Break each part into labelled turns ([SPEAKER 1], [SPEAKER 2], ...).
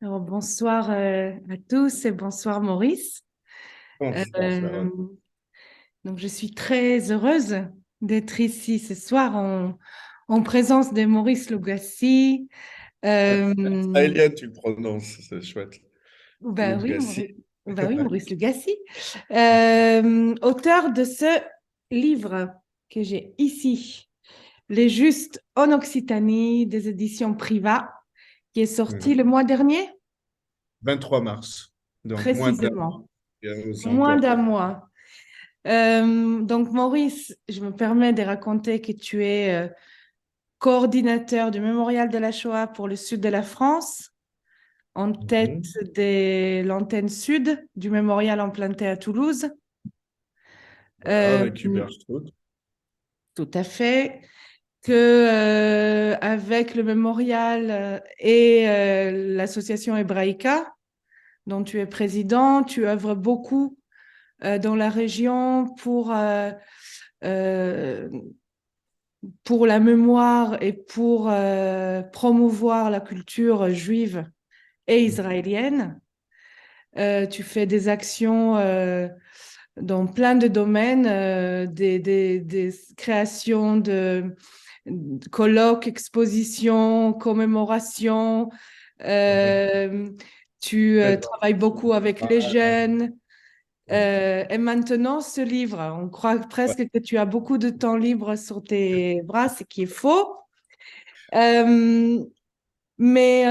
[SPEAKER 1] Alors, bonsoir à tous et bonsoir Maurice.
[SPEAKER 2] Bonsoir,
[SPEAKER 1] Euh,
[SPEAKER 2] Sharon.
[SPEAKER 1] donc, je suis très heureuse d'être ici ce soir en présence de Maurice Lugassi. Euh,
[SPEAKER 2] Israélienne, tu le prononces, c'est chouette.
[SPEAKER 1] bah oui,
[SPEAKER 2] Lugassi.
[SPEAKER 1] bah oui, Maurice Lugassi, auteur de ce livre que j'ai ici, Les Justes en Occitanie, des éditions Privat, qui est sorti le
[SPEAKER 2] Mhm.
[SPEAKER 1] mois dernier,
[SPEAKER 2] 23 mars. Donc, moins d'un mois.
[SPEAKER 1] précisément,
[SPEAKER 2] C'est
[SPEAKER 1] moins
[SPEAKER 2] encore.
[SPEAKER 1] d'un mois. Donc, Maurice, je me permets de raconter que tu es coordinateur du Mémorial de la Shoah pour le sud de la France, en tête
[SPEAKER 2] Mhm.
[SPEAKER 1] de l'antenne sud du mémorial implanté à Toulouse.
[SPEAKER 2] Voilà,
[SPEAKER 1] Euh,
[SPEAKER 2] avec Hubert Strauss.
[SPEAKER 1] Tout à fait. Que avec le mémorial et l'association Hebraïca, dont tu es président, tu œuvres beaucoup dans la région euh, pour la mémoire et pour promouvoir la culture juive et israélienne. Tu fais des actions dans plein de domaines, des créations de colloques, expositions, commémorations.
[SPEAKER 2] Mhm.
[SPEAKER 1] Euh, Tu
[SPEAKER 2] Très
[SPEAKER 1] travailles beaucoup avec les jeunes.
[SPEAKER 2] bien.
[SPEAKER 1] Et maintenant, ce livre, on croit
[SPEAKER 2] Ouais.
[SPEAKER 1] presque que tu as beaucoup de temps libre sur tes bras, ce qui est faux. Euh, mais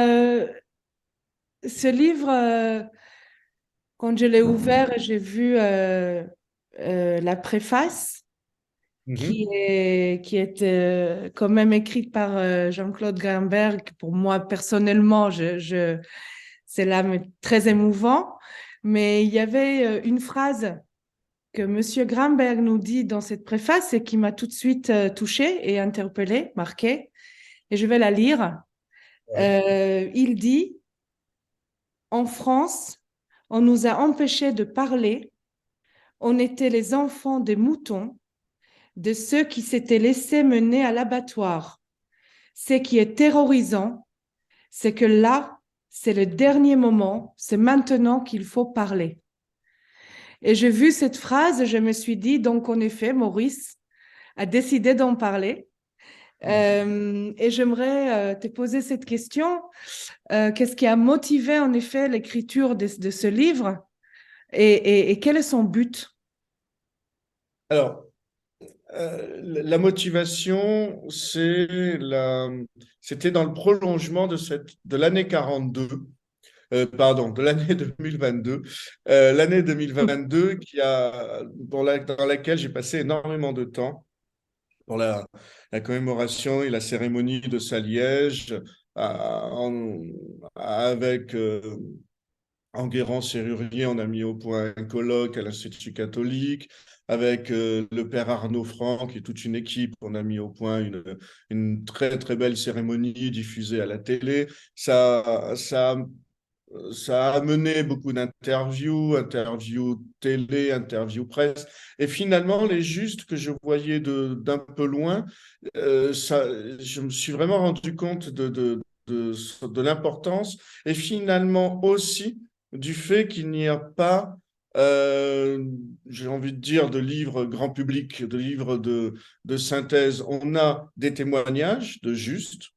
[SPEAKER 1] ce livre, quand je l'ai ouvert, j'ai vu la préface
[SPEAKER 2] Mhm.
[SPEAKER 1] qui est quand même écrite par Jean-Claude Grimberg. Pour moi, personnellement, c'est là mais très émouvant. Mais il y avait une phrase que Monsieur Grimberg nous dit dans cette préface et qui m'a tout de suite touchée et interpellée, marquée. Et je vais la lire.
[SPEAKER 2] Ouais.
[SPEAKER 1] Il dit, en France, on nous a empêchés de parler, on était les enfants des moutons, de ceux qui s'étaient laissés mener à l'abattoir. Ce qui est terrorisant, c'est que là, c'est le dernier moment, c'est maintenant qu'il faut parler. Et j'ai vu cette phrase, je me suis dit, donc en effet, Maurice a décidé d'en parler. Et j'aimerais te poser cette question. Qu'est-ce qui a motivé en effet l'écriture de ce livre et quel est son but?
[SPEAKER 2] Alors, la motivation, c'était dans le prolongement de l'année 42, pardon, de l'année 2022. L'année 2022 dans laquelle j'ai passé énormément de temps pour la commémoration et la cérémonie de Saliège en- avec Enguerrand Serrurier. On a mis au point un colloque à l'Institut catholique. Avec le père Arnaud Franck et toute une équipe, on a mis au point une très très belle cérémonie diffusée à la télé. Ça a amené beaucoup d'interviews, interviews télé, interviews presse. Et finalement, les justes que je voyais d'un peu loin, je me suis vraiment rendu compte de l'importance et finalement aussi du fait qu'il n'y a pas, euh, j'ai envie de dire, de livres grand public, de livres de synthèse. On a des témoignages de justes,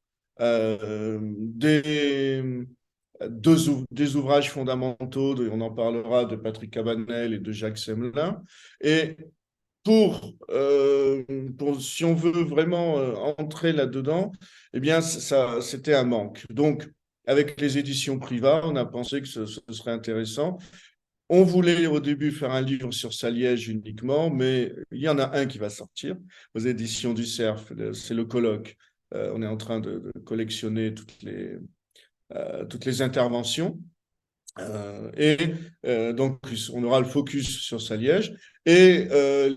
[SPEAKER 2] des ouvrages fondamentaux, on en parlera, de Patrick Cabanel et de Jacques Semelin. Et si on veut vraiment entrer là-dedans, eh bien, c'était un manque. Donc, avec les éditions Privat, on a pensé que ce serait intéressant. On voulait au début faire un livre sur Saliège uniquement, mais il y en a un qui va sortir aux éditions du Cerf, c'est le colloque. On est en train de collectionner toutes les interventions. Et donc, on aura le focus sur Saliège. Et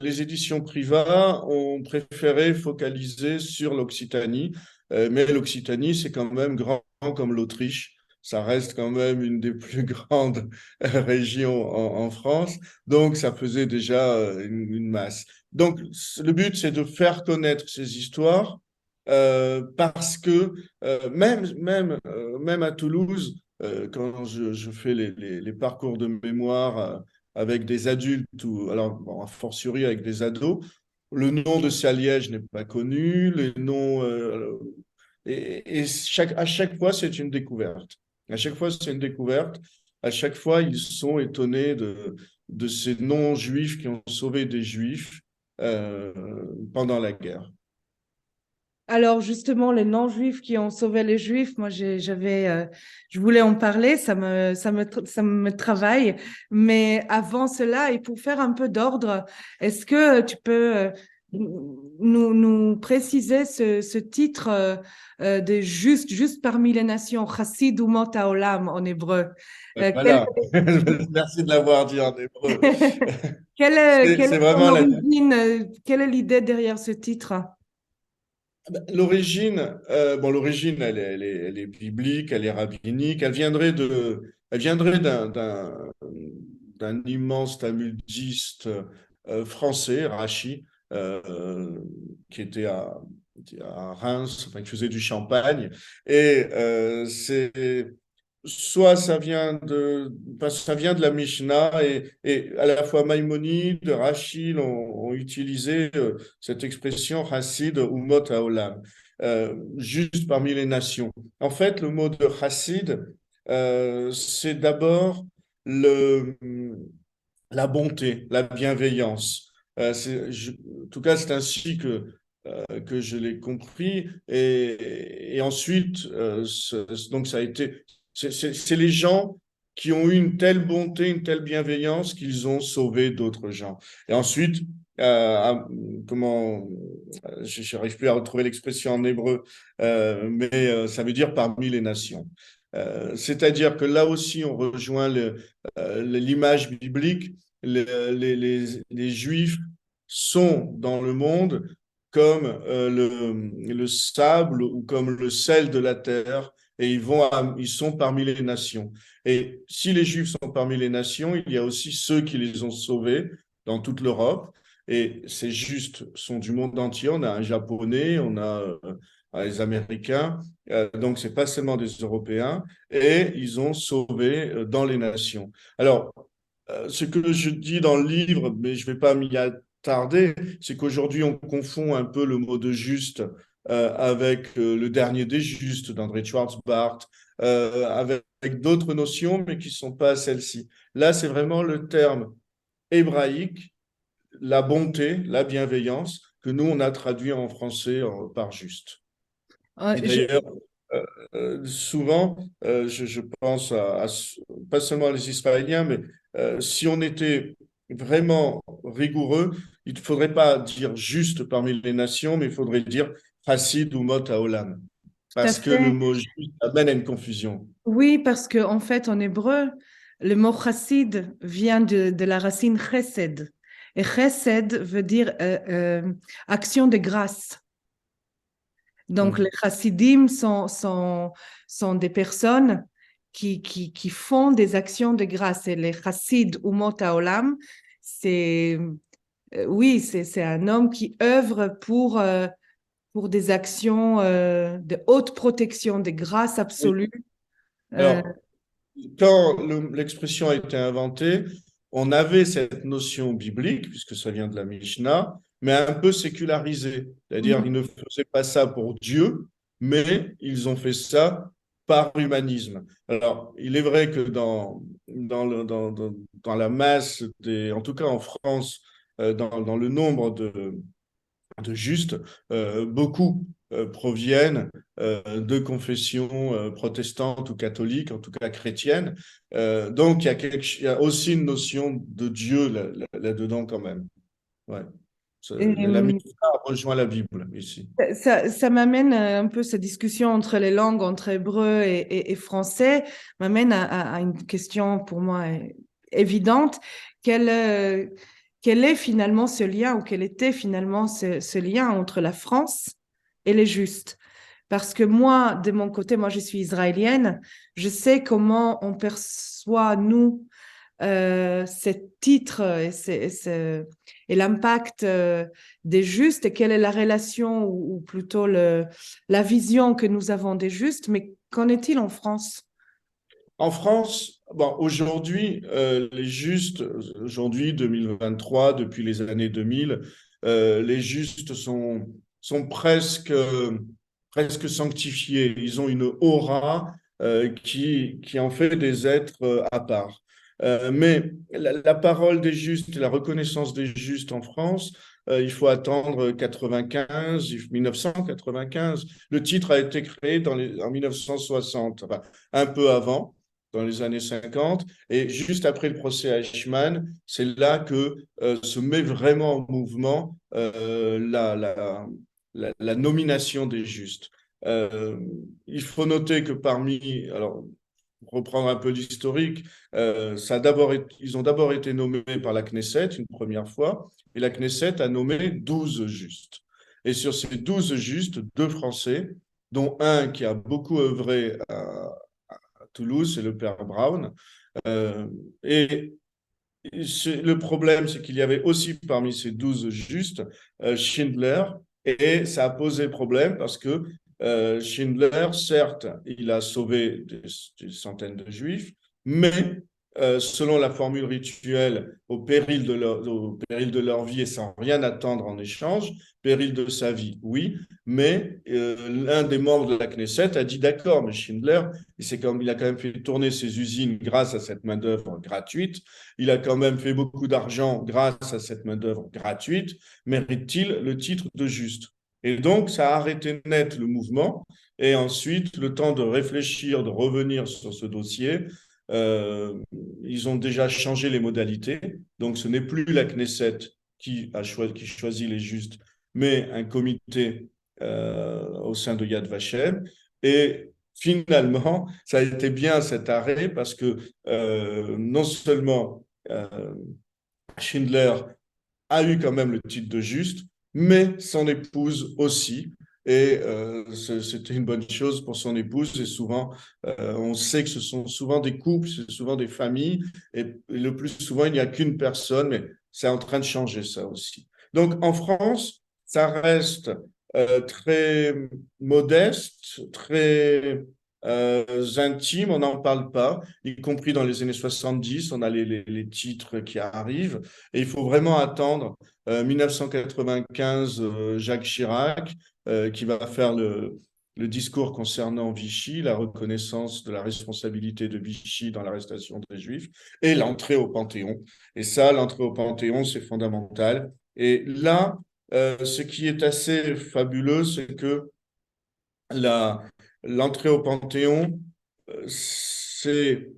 [SPEAKER 2] les éditions Privat ont préféré focaliser sur l'Occitanie. Mais l'Occitanie, c'est quand même grand comme l'Autriche. Ça reste quand même une des plus grandes régions en France. Donc, ça faisait déjà une masse. Donc, le but, c'est de faire connaître ces histoires parce que même à Toulouse, quand je fais les parcours de mémoire avec des adultes, ou alors bon, a fortiori avec des ados, le nom de Saliège n'est pas connu, les noms, à chaque fois, c'est une découverte. À chaque fois, c'est une découverte. À chaque fois, ils sont étonnés de ces non-juifs qui ont sauvé des juifs euh, pendant la guerre.
[SPEAKER 1] Alors justement, les non-juifs qui ont sauvé les juifs, moi je voulais en parler, ça me travaille. Mais avant cela, et pour faire un peu d'ordre, est-ce que tu peux nous préciser ce titre de juste parmi les nations, Chassid Umot Haolam en hébreu? Euh, quelle,
[SPEAKER 2] Voilà, merci de l'avoir dit en hébreu.
[SPEAKER 1] quelle
[SPEAKER 2] C'est
[SPEAKER 1] est son
[SPEAKER 2] vraiment
[SPEAKER 1] origine? Quelle est l'idée derrière ce titre?
[SPEAKER 2] l'origine. Bon, l'origine, elle est biblique, elle est rabbinique, elle viendrait d'un immense talmudiste français, Rachi, qui était à Reims, enfin, qui faisait du champagne. Et c'est soit ça vient de la Mishnah, et à la fois Maïmonide, Rachid ont utilisé cette expression Hassid Umot Haolam, juste parmi les nations. En fait, le mot de Hassid, c'est d'abord le, la bonté, la bienveillance. En tout cas, c'est ainsi que je l'ai compris. Et ensuite, donc ça a été, c'est les gens qui ont eu une telle bonté, une telle bienveillance qu'ils ont sauvé d'autres gens. Et ensuite, comment, je n'arrive plus à retrouver l'expression en hébreu, mais ça veut dire parmi les nations. C'est-à-dire que là aussi, on rejoint l'image biblique. Les Juifs sont dans le monde comme le sable ou comme le sel de la terre, et ils sont parmi les nations. Et si les Juifs sont parmi les nations, il y a aussi ceux qui les ont sauvés dans toute l'Europe. Et ces Justes sont du monde entier. On a un Japonais, on a les Américains, donc c'est pas seulement des Européens, et ils ont sauvé dans les nations. Alors, ce que je dis dans le livre, mais je ne vais pas m'y attarder, c'est qu'aujourd'hui, on confond un peu le mot de juste avec le dernier des justes d'André Schwarzbart, avec d'autres notions, mais qui ne sont pas celles-ci. Là, c'est vraiment le terme hébraïque, la bonté, la bienveillance, que nous, on a traduit en français par juste.
[SPEAKER 1] Euh,
[SPEAKER 2] Et
[SPEAKER 1] je-
[SPEAKER 2] d'ailleurs, souvent, je pense pas seulement les Israéliens, mais si on était vraiment rigoureux, il ne faudrait pas dire juste parmi les nations, mais il faudrait dire Hassid ou Mot Haolam,
[SPEAKER 1] Tout à
[SPEAKER 2] parce que le
[SPEAKER 1] fait.
[SPEAKER 2] mot juste amène à une confusion.
[SPEAKER 1] Oui, parce que en fait, en hébreu, le mot chassid vient de la racine chesed. Et chesed veut dire action de grâce. Donc, les
[SPEAKER 2] Mm.
[SPEAKER 1] chassidim sont des personnes qui font des actions de grâce. Et les chassid ou haolam, c'est, oui, c'est un homme qui œuvre pour des actions de haute protection, de grâce
[SPEAKER 2] Oui.
[SPEAKER 1] absolue. Euh,
[SPEAKER 2] Alors, quand l'expression a été inventée, on avait cette notion biblique, puisque ça vient de la Mishnah, mais un peu sécularisée. C'est-à-dire, ils ne faisaient pas ça pour Dieu, mais ils ont fait ça par humanisme. Alors, il est vrai que dans la masse en tout cas en France, dans le nombre de justes, beaucoup proviennent de confessions protestantes ou catholiques, en tout cas chrétiennes. Donc, il y a aussi une notion de Dieu là-dedans quand même. Ouais. La
[SPEAKER 1] et,
[SPEAKER 2] Mishnah rejoint la Bible ici.
[SPEAKER 1] ça m'amène un peu cette discussion entre les langues, entre hébreu et français, m'amène à une question pour moi évidente. Quel, euh, quel est finalement ce lien ou quel était finalement ce lien entre la France et les Justes? Parce que moi, de mon côté, moi je suis israélienne, je sais comment on perçoit, nous, ce titre et l'impact des justes et quelle est la relation ou plutôt la vision que nous avons des justes, mais qu'en est-il en France?
[SPEAKER 2] En France, bon, aujourd'hui, les justes, aujourd'hui, 2023, depuis les années 2000, les justes sont presque sanctifiés. Ils ont une aura qui en fait des êtres à part. Mais la parole des justes, la reconnaissance des justes en France, il faut attendre 95, 1995. Le titre a été créé en 1960, enfin, un peu avant dans les années 50. Et juste après le procès Eichmann, c'est là que se met vraiment en mouvement la nomination des justes. Euh, il faut noter que parmi, alors pour reprendre un peu l'historique, ils ont d'abord été nommés par la Knesset une première fois, et la Knesset a nommé 12 justes. Et sur ces 12 justes, deux Français, dont un qui a beaucoup œuvré à Toulouse, c'est le père Brown. Euh, et le problème, c'est qu'il y avait aussi parmi ces 12 justes Schindler, et ça a posé problème parce que Schindler, certes, il a sauvé des centaines de juifs, mais selon la formule rituelle, au péril de leur vie et sans rien attendre en échange, péril de sa vie, oui, mais l'un des membres de la Knesset a dit d'accord, mais Schindler, il a quand même fait tourner ses usines grâce à cette main-d'œuvre gratuite. Il a quand même fait beaucoup d'argent grâce à cette main-d'œuvre gratuite. Mérite-t-il le titre de juste? Et donc, ça a arrêté net le mouvement. Et ensuite, le temps de réfléchir, de revenir sur ce dossier, euh, ils ont déjà changé les modalités. Donc, ce n'est plus la Knesset qui choisit les justes, mais un comité au sein de Yad Vashem. Et finalement, ça a été bien cet arrêt parce que non seulement Schindler a eu quand même le titre de juste, mais son épouse aussi. Et c'était une bonne chose pour son épouse. Et souvent, on sait que ce sont souvent des couples, c'est souvent des familles. Et le plus souvent, il n'y a qu'une personne, mais c'est en train de changer ça aussi. Donc en France, ça reste très modeste, très intime, on n'en parle pas, y compris dans les années 70, on a les titres qui arrivent. Et il faut vraiment attendre 1995, Jacques Chirac, qui va faire le discours concernant Vichy, la reconnaissance de la responsabilité de Vichy dans l'arrestation des Juifs, et l'entrée au Panthéon. Et ça, l'entrée au Panthéon, c'est fondamental. Et là, ce qui est assez fabuleux, c'est que la, l'entrée au Panthéon, c'est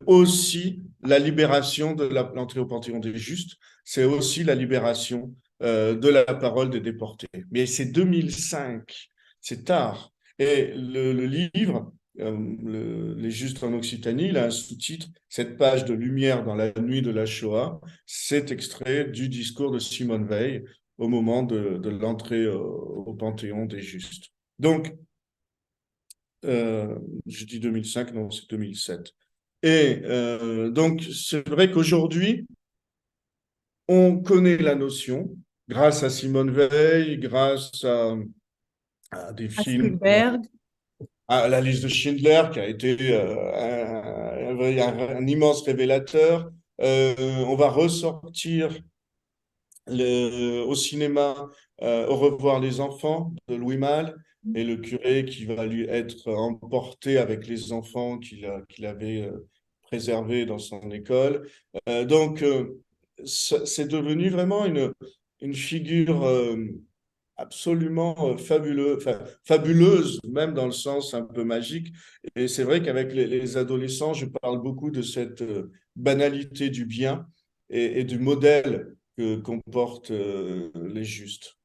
[SPEAKER 2] aussi la libération de l'entrée au Panthéon des justes, c'est aussi la libération de la parole des déportés. Mais c'est 2005, c'est tard. Et le livre, Les Justes en Occitanie, il a un sous-titre, Cette page de lumière dans la nuit de la Shoah, c'est extrait du discours de Simone Veil au moment de l'entrée au Panthéon des Justes. Donc, je dis 2005, non, c'est 2007. Et donc, c'est vrai qu'aujourd'hui, on connaît la notion grâce à Simone Veil, grâce à des
[SPEAKER 1] À
[SPEAKER 2] films comme
[SPEAKER 1] Spielberg.
[SPEAKER 2] à La liste de Schindler, qui a été un immense révélateur. On va ressortir au cinéma Au revoir les enfants de Louis Malle et le curé qui va lui être emporté avec les enfants qu'il avait préservés dans son école. Donc, c'est devenu vraiment une figure absolument fabuleuse, même dans le sens un peu magique. Et c'est vrai qu'avec les adolescents, je parle beaucoup de cette banalité du bien et du modèle que comportent les justes.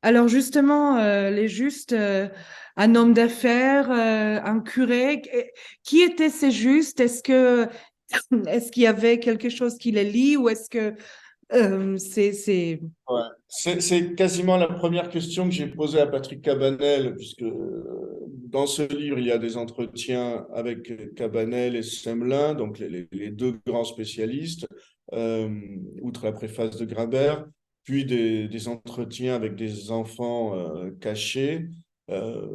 [SPEAKER 1] Alors justement, les justes, un homme d'affaires, un curé, qui étaient ces justes? Est-ce qu'il y avait quelque chose qui les lie ou est-ce que c'est...
[SPEAKER 2] Ouais. C'est quasiment la première question que j'ai posée à Patrick Cabanel, puisque dans ce livre, il y a des entretiens avec Cabanel et Semelin, donc les deux grands spécialistes, euh, outre la préface de Grabert, puis des entretiens avec des enfants cachés. euh,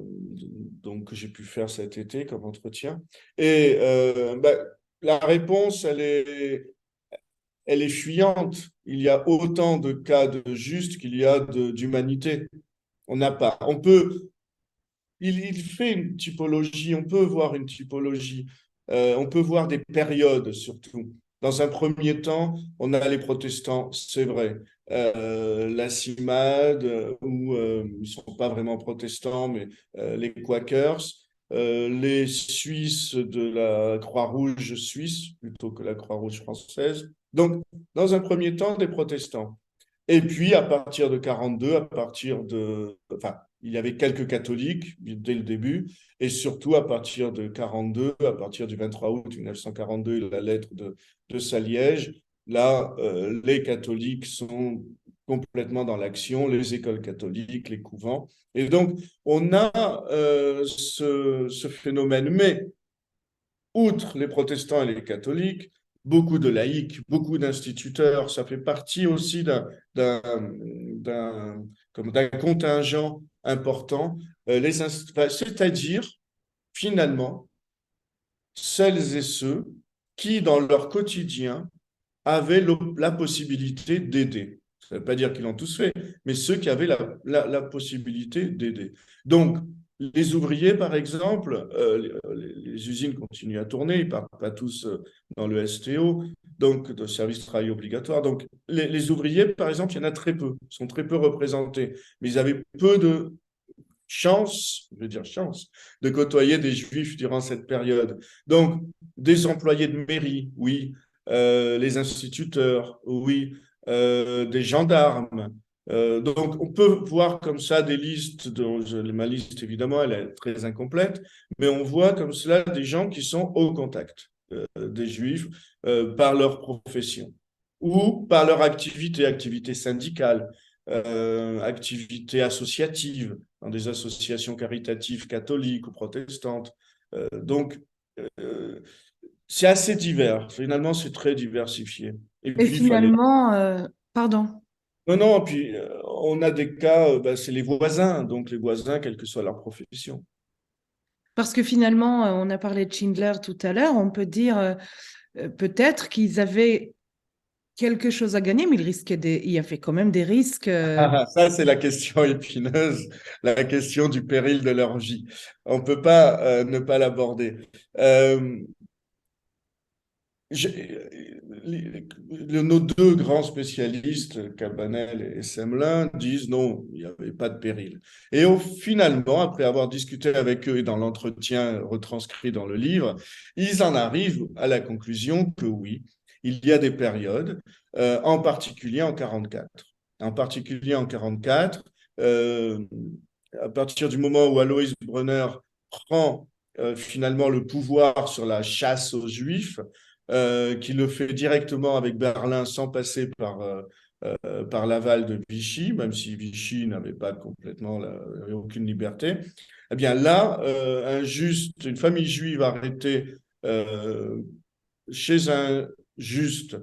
[SPEAKER 2] donc que j'ai pu faire cet été comme entretien. Et la réponse, elle est fuyante. Il y a autant de cas de juste qu'il y a d'humanité. On n'a pas. Il fait une typologie, on peut voir une typologie, on peut voir des périodes surtout. Dans un premier temps, on a les protestants, c'est vrai. La CIMAD, où ils ne sont pas vraiment protestants, mais les Quakers, les Suisses de la Croix-Rouge suisse, plutôt que la Croix-Rouge française. Donc, dans un premier temps, des protestants. Et puis, à partir de 42, enfin, il y avait quelques catholiques dès le début, et surtout à partir de 42, à partir du 23 août 1942, la lettre de Saliège, là, les catholiques sont complètement dans l'action, les écoles catholiques, les couvents. Et donc, on a ce phénomène. Mais outre les protestants et les catholiques, beaucoup de laïcs, beaucoup d'instituteurs, ça fait partie aussi d'un contingent important, c'est-à-dire finalement celles et ceux qui, dans leur quotidien, avaient la possibilité d'aider. Ça ne veut pas dire qu'ils l'ont tous fait, mais ceux qui avaient la possibilité d'aider. Donc, les ouvriers, par exemple, les usines continuent à tourner, ils ne partent pas tous dans le STO, donc de service de travail obligatoire. Donc, les ouvriers, par exemple, il y en a très peu, sont très peu représentés, mais ils avaient peu de chance, je veux dire chance, de côtoyer des juifs durant cette période. Donc, des employés de mairie, oui, les instituteurs, oui, des gendarmes. Donc, on peut voir comme ça des listes, ma liste évidemment, elle est très incomplète, mais on voit comme cela des gens qui sont au contact des juifs par leur profession ou par leur activité syndicale, activité associative, dans des associations caritatives catholiques ou protestantes. Donc, euh, c'est assez divers. Finalement, c'est très diversifié. Et
[SPEAKER 1] Et
[SPEAKER 2] puis, il fallait.
[SPEAKER 1] finalement, pardon.
[SPEAKER 2] Non, non, puis on a des cas, c'est les voisins, donc les voisins, quelle que soit leur profession.
[SPEAKER 1] Parce que finalement, on a parlé de Schindler tout à l'heure, on peut dire peut-être qu'ils avaient quelque chose à gagner, mais il y avait quand même des risques.
[SPEAKER 2] Ah, ça, c'est la question épineuse, la question du péril de leur vie. On ne peut pas ne pas l'aborder. Euh, nos deux grands spécialistes, Cabanel et Semelin, disent non, il n'y avait pas de péril. Et finalement, après avoir discuté avec eux et dans l'entretien retranscrit dans le livre, ils en arrivent à la conclusion que oui, il y a des périodes, en particulier en 44. En particulier en 44, à partir du moment où Alois Brunner prend finalement le pouvoir sur la chasse aux Juifs, qui le fait directement avec Berlin sans passer par l'aval de Vichy, même si Vichy n'avait pas complètement avait aucune liberté. Eh bien là, une famille juive arrêtée chez un juste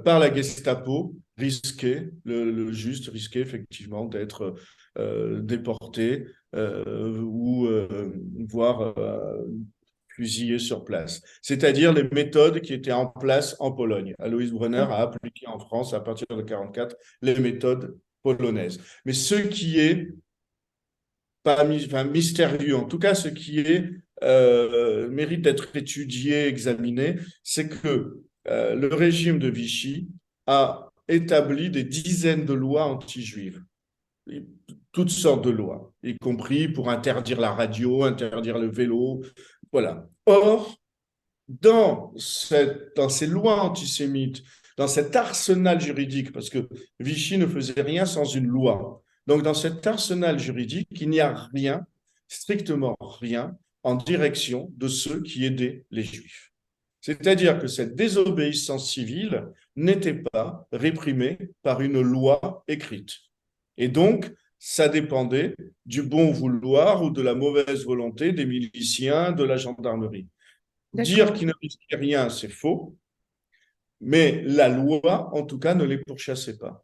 [SPEAKER 2] par la Gestapo risquait, le juste risquait effectivement d'être déporté ou voire fusillé sur place. C'est-à-dire les méthodes qui étaient en place en Pologne. Alois Brunner a appliqué en France à partir de 1944 les méthodes polonaises. Mais ce qui est pas mystérieux, en tout cas ce qui est mérite d'être étudié, examiné, c'est que le régime de Vichy a établi des dizaines de lois anti-juives, toutes sortes de lois, y compris pour interdire la radio, interdire le vélo, voilà. Or, dans ces lois antisémites, dans cet arsenal juridique, parce que Vichy ne faisait rien sans une loi, donc dans cet arsenal juridique, il n'y a rien, strictement rien, en direction de ceux qui aidaient les Juifs. C'est-à-dire que cette désobéissance civile n'était pas réprimée par une loi écrite. Et donc, ça dépendait du bon vouloir ou de la mauvaise volonté des miliciens, de la gendarmerie. Dire
[SPEAKER 1] D'accord.
[SPEAKER 2] qu'ils ne risquaient rien, c'est faux, mais la loi, en tout cas, ne les pourchassait pas.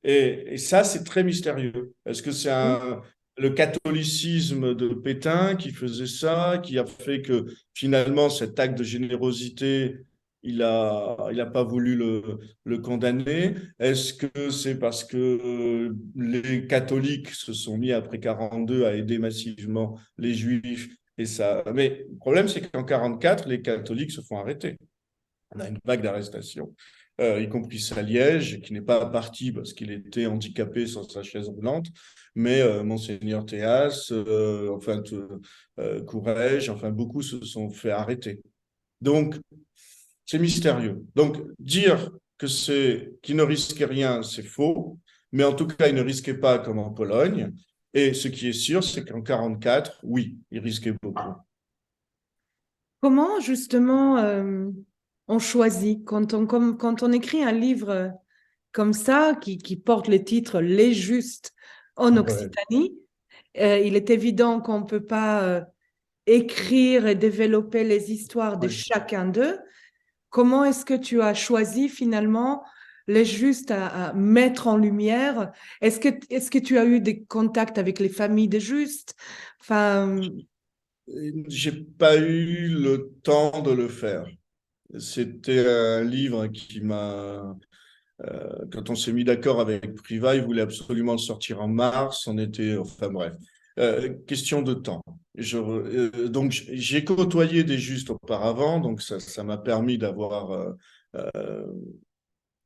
[SPEAKER 2] Et ça, c'est très mystérieux. Est-ce que c'est
[SPEAKER 1] Oui.
[SPEAKER 2] le catholicisme de Pétain qui faisait ça, qui a fait que finalement cet acte de générosité, il a pas voulu le condamner. Est-ce que c'est parce que les catholiques se sont mis après 42 à aider massivement les juifs et ça... Mais le problème, c'est qu'en 44, les catholiques se font arrêter. On a une vague d'arrestations, y compris à Liège, qui n'est pas parti parce qu'il était handicapé sur sa chaise roulante, mais Monseigneur Théas, Courrèges, enfin beaucoup se sont fait arrêter. Donc, c'est mystérieux. Donc, dire qu'il ne risquait rien, c'est faux, mais en tout cas, il ne risquait pas comme en Pologne. Et ce qui est sûr, c'est qu'en 44, oui, il risquait beaucoup.
[SPEAKER 1] Comment justement on choisit quand on écrit un livre comme ça qui porte le titre Les Justes en
[SPEAKER 2] Ouais.
[SPEAKER 1] Occitanie, il est évident qu'on ne peut pas écrire et développer les histoires de
[SPEAKER 2] Ouais.
[SPEAKER 1] chacun d'eux. Comment est-ce que tu as choisi finalement les Justes à mettre en lumière? Est-ce que tu as eu des contacts avec les familles des Justes? Enfin,
[SPEAKER 2] J'ai pas eu le temps de le faire. C'était un livre qui m'a... quand on s'est mis d'accord avec Priva, il voulait absolument le sortir en mars. On était... Enfin bref. Question de temps. Donc j'ai côtoyé des justes auparavant, donc ça m'a permis euh,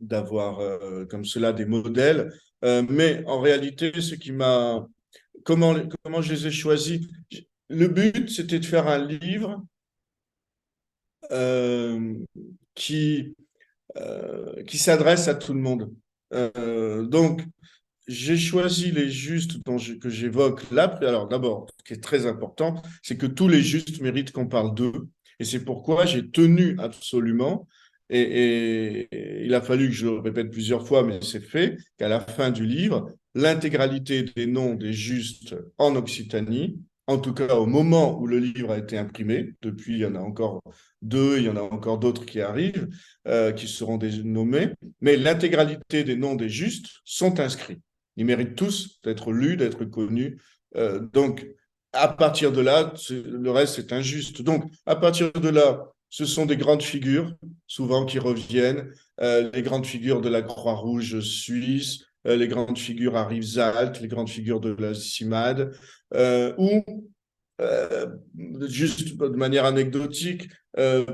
[SPEAKER 2] d'avoir comme cela des modèles. Mais en réalité, ce qui m'a... comment je les ai choisis? Le but, c'était de faire un livre euh, qui, qui s'adresse à tout le monde. Donc, j'ai choisi les justes que j'évoque là. Alors, d'abord, ce qui est très important, c'est que tous les justes méritent qu'on parle d'eux. Et c'est pourquoi j'ai tenu absolument, et il a fallu que je le répète plusieurs fois, mais c'est fait, qu'à la fin du livre, l'intégralité des noms des justes en Occitanie, en tout cas au moment où le livre a été imprimé, depuis il y en a encore deux, il y en a encore d'autres qui arrivent, qui seront nommés, mais l'intégralité des noms des justes sont inscrits. Ils méritent tous d'être lus, d'être connus. Donc, à partir de là, le reste, c'est injuste. Donc, à partir de là, ce sont des grandes figures, souvent qui reviennent, les grandes figures de la Croix-Rouge suisse, les grandes figures à Rivesaltes, les grandes figures de la CIMAD, ou euh, juste de manière anecdotique,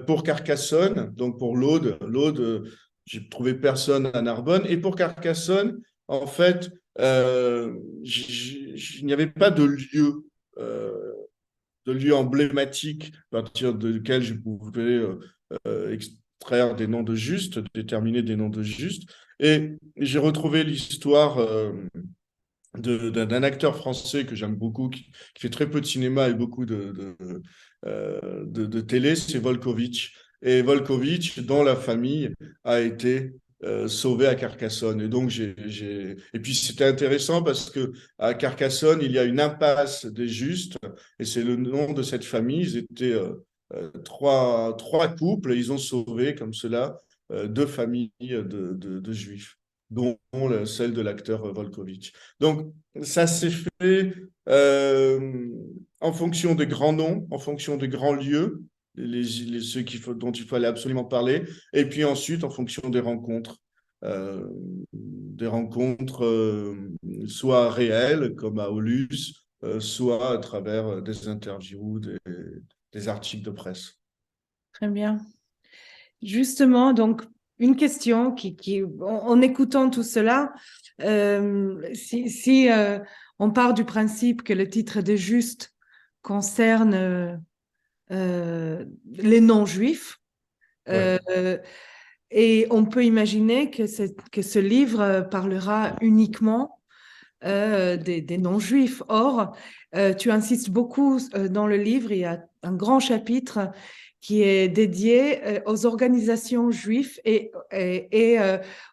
[SPEAKER 2] pour Carcassonne, donc pour l'Aude, j'ai trouvé personne à Narbonne, et pour Carcassonne, en fait, il n'y avait pas euh, de lieu emblématique à partir duquel je pouvais extraire des noms de justes, déterminer des noms de justes. Et j'ai retrouvé l'histoire d'un acteur français que j'aime beaucoup, qui fait très peu de cinéma et beaucoup de télé, c'est Volkovitch. Et Volkovitch, dont la famille a été sauvée à Carcassonne. Et donc, et puis c'était intéressant parce que à Carcassonne, il y a une impasse des Justes, et c'est le nom de cette famille. Ils étaient trois couples, et ils ont sauvé comme cela deux familles de Juifs, dont celle de l'acteur Volkovitch. Donc, ça s'est fait euh, en fonction des grands noms, en fonction des grands lieux, ceux dont il fallait absolument parler, et puis ensuite en fonction des rencontres soit réelles, comme à Aulus, soit à travers des interviews, des articles de presse.
[SPEAKER 1] très bien. Justement, donc, une question en écoutant tout cela, si on part du principe que le titre de juste concerne les non-juifs,
[SPEAKER 2] Ouais.
[SPEAKER 1] euh, et on peut imaginer que ce livre parlera uniquement des non-juifs. Or, tu insistes beaucoup dans le livre, il y a un grand chapitre qui est dédié aux organisations juives et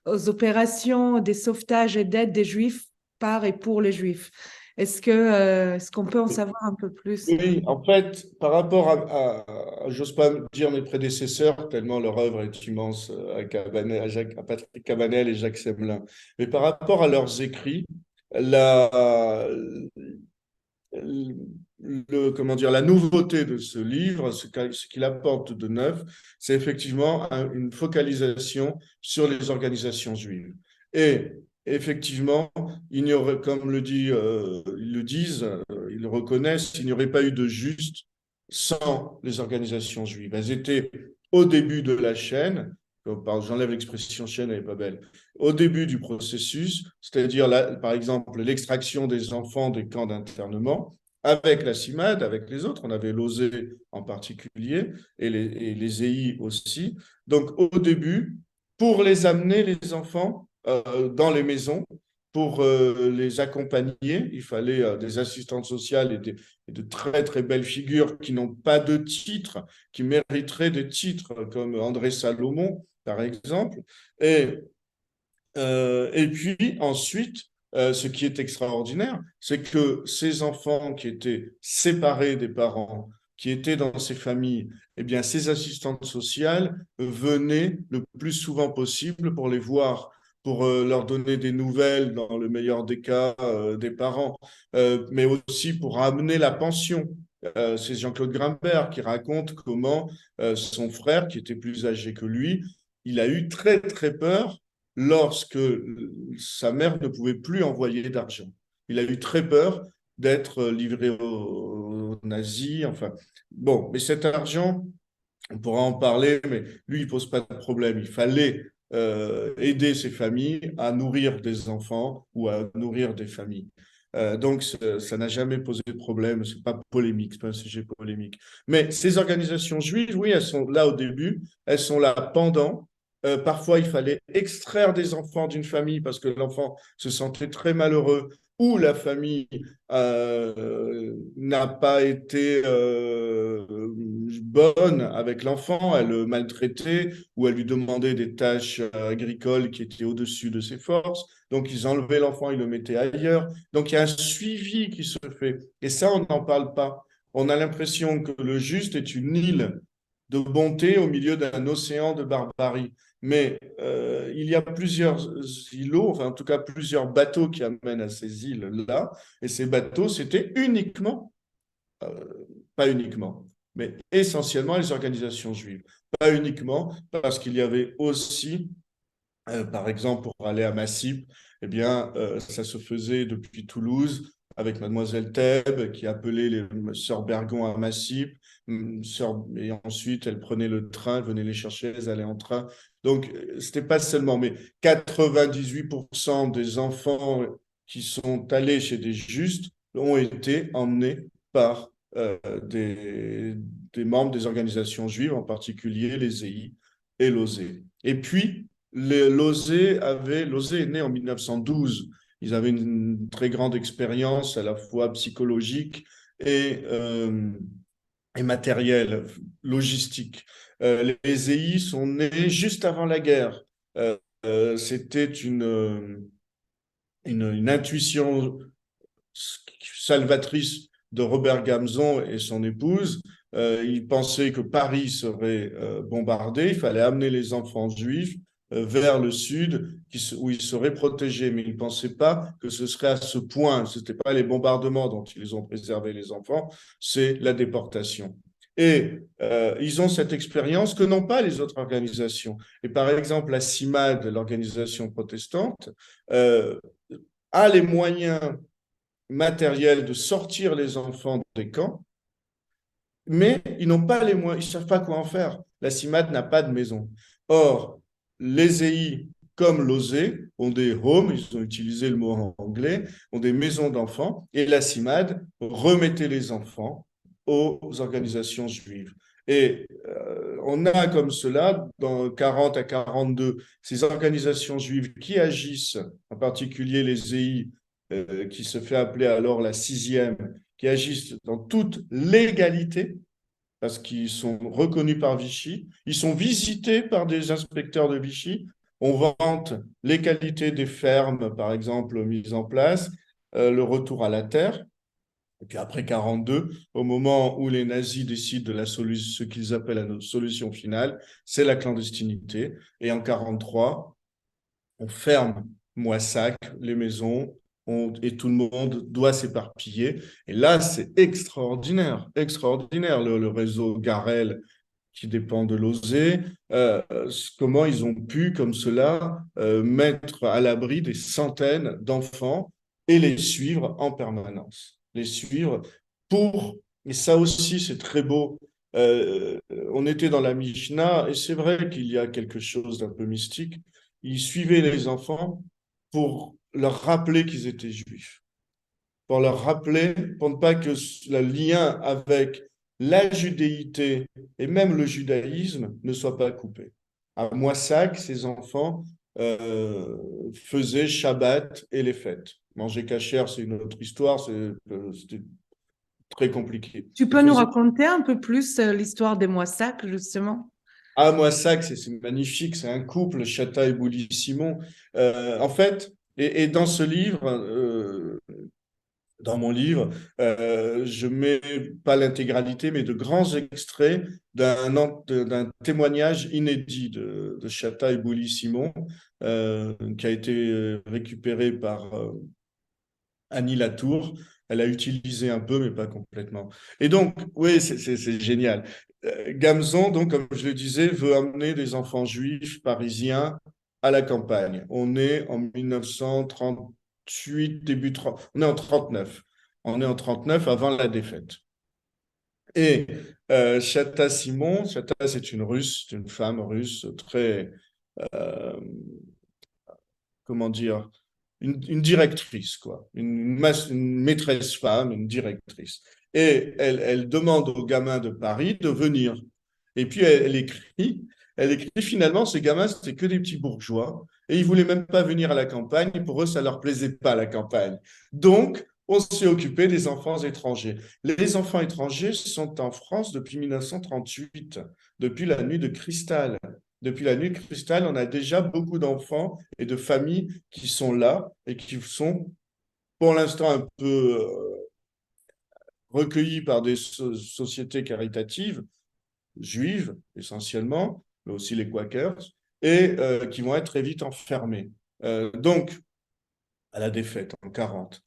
[SPEAKER 1] aux opérations de sauvetage et d'aide des juifs par et pour les juifs. Est-ce qu'on peut en savoir un peu plus?
[SPEAKER 2] Oui, en fait, par rapport j'ose pas dire mes prédécesseurs, tellement leur œuvre est immense, à Patrick Cabanel et Jacques Semelin, mais par rapport à leurs écrits, la, comment dire, la nouveauté de ce livre, ce qu'il apporte de neuf, c'est effectivement une focalisation sur les organisations juives. Et effectivement, il n'y aurait, comme ils le disent, ils le reconnaissent, il n'y aurait pas eu de juste sans les organisations juives. Elles étaient au début de la chaîne, j'enlève l'expression chaîne, elle n'est pas belle, au début du processus, c'est-à-dire, par exemple, l'extraction des enfants des camps d'internement, avec la CIMAD, avec les autres, on avait l'OSE en particulier, et les EI aussi. Donc, au début, pour les amener, les enfants, dans les maisons, pour les accompagner, il fallait des assistantes sociales et de très, très belles figures qui n'ont pas de titre, qui mériteraient des titres, comme André Salomon, par exemple. Et puis ensuite, ce qui est extraordinaire, c'est que ces enfants qui étaient séparés des parents, qui étaient dans ces familles, eh bien, ces assistantes sociales venaient le plus souvent possible pour les voir, pour leur donner des nouvelles, dans le meilleur des cas, des parents, mais aussi pour amener la pension. C'est Jean-Claude Grimbert qui raconte comment son frère, qui était plus âgé que lui, il a eu très, très peur lorsque sa mère ne pouvait plus envoyer d'argent. Il a eu très peur d'être livré aux nazis. Enfin, bon, mais cet argent, on pourra en parler, mais lui, il pose pas de problème. Il fallait aider ces familles à nourrir des enfants ou à nourrir des familles. Donc, ça n'a jamais posé de problème. C'est pas polémique, c'est pas un sujet polémique. Mais ces organisations juives, oui, elles sont là au début, elles sont là pendant. Parfois, il fallait extraire des enfants d'une famille parce que l'enfant se sentait très malheureux ou la famille n'a pas été bonne avec l'enfant, elle le maltraitait ou elle lui demandait des tâches agricoles qui étaient au-dessus de ses forces. Donc, ils enlevaient l'enfant, ils le mettaient ailleurs. Donc, il y a un suivi qui se fait. Et ça, on n'en parle pas. On a l'impression que le juste est une île de bonté au milieu d'un océan de barbarie. Mais il y a plusieurs îlots, enfin en tout cas plusieurs bateaux qui amènent à ces îles-là. Et ces bateaux, c'était uniquement, euh, pas uniquement, mais essentiellement les organisations juives. Pas uniquement parce qu'il y avait aussi par exemple, pour aller à Massip, eh bien, ça se faisait depuis Toulouse avec Mademoiselle Thèbes qui appelait les sœurs Bergon à Massip. Et ensuite, elle prenait le train, elle venait les chercher, elles allaient en train. Donc, c'était pas seulement, mais 98% des enfants qui sont allés chez des justes ont été emmenés par des membres des organisations juives, en particulier les EI et l'OSE. Et puis, l'OSE est né en 1912. Ils avaient une très grande expérience à la fois psychologique et, euh, et matérielle, logistique. Les EI sont nés juste avant la guerre. C'était une intuition salvatrice de Robert Gamzon et son épouse. Il pensait que Paris serait bombardé, il fallait amener les enfants juifs vers le sud où ils seraient protégés, mais ils ne pensaient pas que ce serait à ce point. Ce n'était pas les bombardements dont ils ont préservé les enfants, c'est la déportation. Et ils ont cette expérience que n'ont pas les autres organisations. Et par exemple, la CIMAD, l'organisation protestante, euh, a les moyens matériel de sortir les enfants des camps, mais ils n'ont pas les moyens, ils ne savent pas quoi en faire. La CIMAD n'a pas de maison. Or, les EI, comme l'OSE, ont des homes, ils ont utilisé le mot en anglais, ont des maisons d'enfants, et la CIMAD remettait les enfants aux organisations juives. Et on a comme cela, dans 40 à 42, ces organisations juives qui agissent, en particulier les EI, qui se fait appeler alors la sixième, qui agissent dans toute légalité, parce qu'ils sont reconnus par Vichy, ils sont visités par des inspecteurs de Vichy, on vante les qualités des fermes, par exemple, mises en place, le retour à la terre. Et puis après 42, au moment où les nazis décident de ce qu'ils appellent la solution finale, c'est la clandestinité. Et en 43, on ferme Moissac, les maisons, et tout le monde doit s'éparpiller. Et là, c'est extraordinaire, extraordinaire, le réseau Garel qui dépend de l'OSE, comment ils ont pu, comme cela, mettre à l'abri des centaines d'enfants et les suivre en permanence. Les suivre pour, et ça aussi c'est très beau, euh, on était dans la Mishnah, et c'est vrai qu'il y a quelque chose d'un peu mystique, ils suivaient les enfants pour leur rappeler qu'ils étaient juifs, pour leur rappeler, pour ne pas que le lien avec la judéité et même le judaïsme ne soit pas coupé. À Moissac, ces enfants faisaient Shabbat et les fêtes. Manger cachère, c'est une autre histoire, c'était très compliqué.
[SPEAKER 1] Tu
[SPEAKER 2] Ils
[SPEAKER 1] peux nous
[SPEAKER 2] faisaient
[SPEAKER 1] raconter un peu plus l'histoire des Moissac, justement?
[SPEAKER 2] à Moissac, c'est magnifique, c'est un couple, Chata et Boully-Simon. En fait, et dans ce livre, dans mon livre, je mets pas l'intégralité, mais de grands extraits d'un témoignage inédit de Chata et Boully-Simon, qui a été récupéré par Annie Latour. Elle a utilisé un peu, mais pas complètement. Et donc, oui, c'est génial. Gamzon, donc, comme je le disais, veut amener des enfants juifs parisiens à la campagne. On est en 1938, début 30, on est en 39. On est en 39 avant la défaite. Et Chata Simon, Chata, c'est une russe, c'est une femme russe très, euh, comment dire, une directrice, quoi, une maîtresse femme, une directrice. Et elle demande aux gamins de Paris de venir. Et puis elle écrit finalement, ces gamins, c'était que des petits bourgeois, et ils voulaient même pas venir à la campagne, pour eux, ça leur plaisait pas, la campagne. Donc, on s'est occupé des enfants étrangers. Les enfants étrangers sont en France depuis 1938, depuis la nuit de cristal. Depuis la nuit de cristal, on a déjà beaucoup d'enfants et de familles qui sont là et qui sont pour l'instant un peu recueillis par des sociétés caritatives, juives essentiellement, mais aussi les Quakers, et qui vont être très vite enfermés. Donc, à la défaite en 40.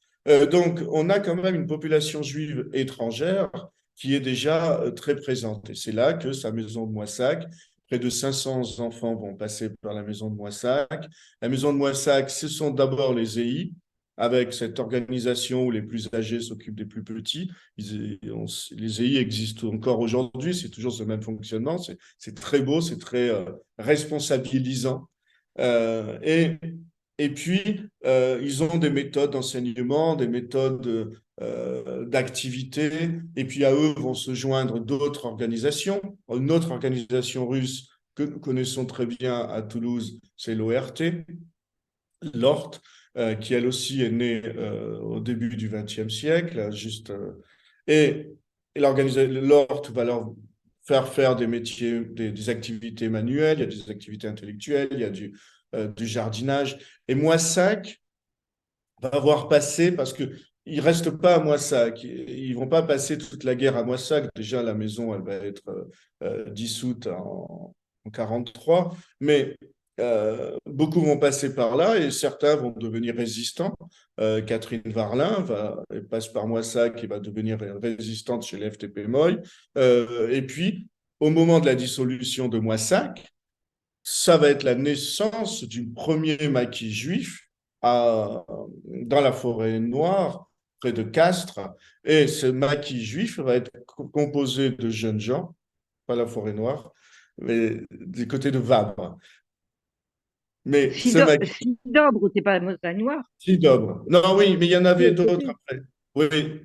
[SPEAKER 2] Donc, on a quand même une population juive étrangère qui est déjà très présente. Et c'est là que sa maison de Moissac, près de 500 enfants vont passer par la maison de Moissac. La maison de Moissac, ce sont d'abord les EI, avec cette organisation où les plus âgés s'occupent des plus petits. Les EI existent encore aujourd'hui, c'est toujours ce même fonctionnement. C'est très beau, c'est très responsabilisant. Euh, et et puis, ils ont des méthodes d'enseignement, des méthodes d'activité. Et puis, à eux vont se joindre d'autres organisations. Une autre organisation russe que nous connaissons très bien à Toulouse, c'est l'ORT, l'ORT, qui elle aussi est née au début du XXe siècle. Et, et l'ORT va leur faire des métiers, des activités manuelles, il y a des activités intellectuelles, il y a du jardinage. Et Moissac va voir passer, parce qu'ils ne restent pas à Moissac, ils ne vont pas passer toute la guerre à Moissac. Déjà, la maison, elle va être dissoute en 43, mais beaucoup vont passer par là et certains vont devenir résistants. Catherine Varlin elle passe par Moissac et va devenir résistante chez l'FTP Moy. Et puis, au moment de la dissolution de Moissac, ça va être la naissance du premier maquis juif dans la forêt noire, près de Castres. Et ce maquis juif va être composé de jeunes gens, pas la forêt noire, mais du côté de Vabre. Mais ce maquis,
[SPEAKER 3] Sidobre, c'est pas la montagne noire.
[SPEAKER 2] Sidobre. Non, oui, mais il y en
[SPEAKER 3] De
[SPEAKER 2] avait
[SPEAKER 3] l'autre
[SPEAKER 2] d'autres
[SPEAKER 3] côté.
[SPEAKER 2] après. Oui, oui.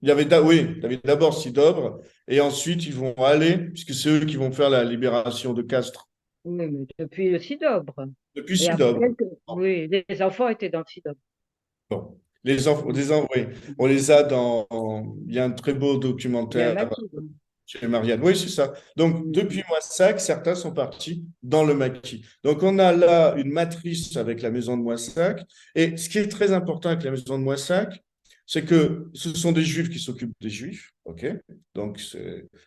[SPEAKER 2] Oui, il y avait d'abord Sidobre, et ensuite ils vont aller, puisque c'est eux qui vont faire la libération de Castres,
[SPEAKER 3] Oui, mais depuis le Sidobre.
[SPEAKER 2] depuis
[SPEAKER 3] Et après,
[SPEAKER 2] Sidobre.
[SPEAKER 3] oui, les enfants étaient dans le Sidobre.
[SPEAKER 2] Bon. Les enfants, oui, on les a il y a un très beau
[SPEAKER 3] Il y a un
[SPEAKER 2] documentaire
[SPEAKER 3] maquis, quoi.
[SPEAKER 2] chez Marianne. Oui, c'est ça. Donc, depuis Moissac, certains sont partis dans le maquis. Donc, on a là une matrice avec la maison de Moissac. Et ce qui est très important avec la maison de Moissac, c'est que ce sont des juifs qui s'occupent des juifs. OK? Donc,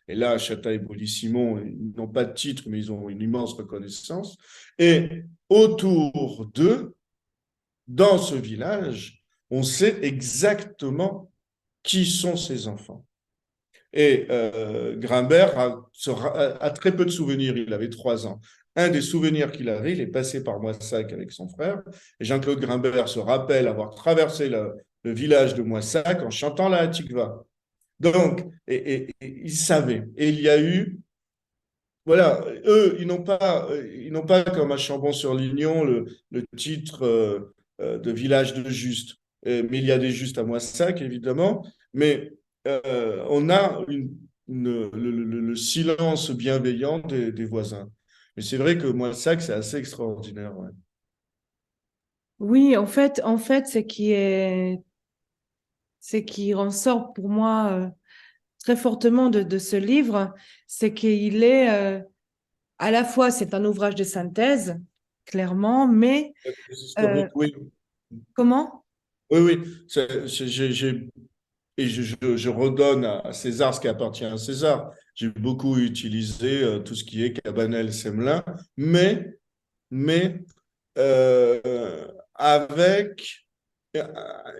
[SPEAKER 2] et là, Chata et Boully-Simon, ils n'ont pas de titre, mais ils ont une immense reconnaissance. Et autour d'eux, dans ce village, on sait exactement qui sont ces enfants. Et Grimbert a très peu de souvenirs, il avait 3 ans. Un des souvenirs qu'il avait, il est passé par Moissac avec son frère, et Jean-Claude Grimbert se rappelle avoir traversé le village de Moissac en chantant la Hatikva. Donc, et il savait. Et il y a eu, voilà, eux, ils n'ont pas comme à Chambon-sur-Lignon le titre de village de Juste. Mais il y a des Justes à Moissac, évidemment. Mais on a le silence bienveillant des voisins. Mais c'est vrai que Moissac, c'est assez extraordinaire. Ouais.
[SPEAKER 1] Oui, en fait, ce qui ressort pour moi très fortement de ce livre, c'est qu'il est, à la fois, c'est un ouvrage de synthèse, clairement, mais
[SPEAKER 2] C'est
[SPEAKER 1] euh,
[SPEAKER 2] historique, oui.
[SPEAKER 1] comment?
[SPEAKER 2] Oui, oui. Et je redonne à César ce qui appartient à César. J'ai beaucoup utilisé tout ce qui est Cabanel, Semelin, mais avec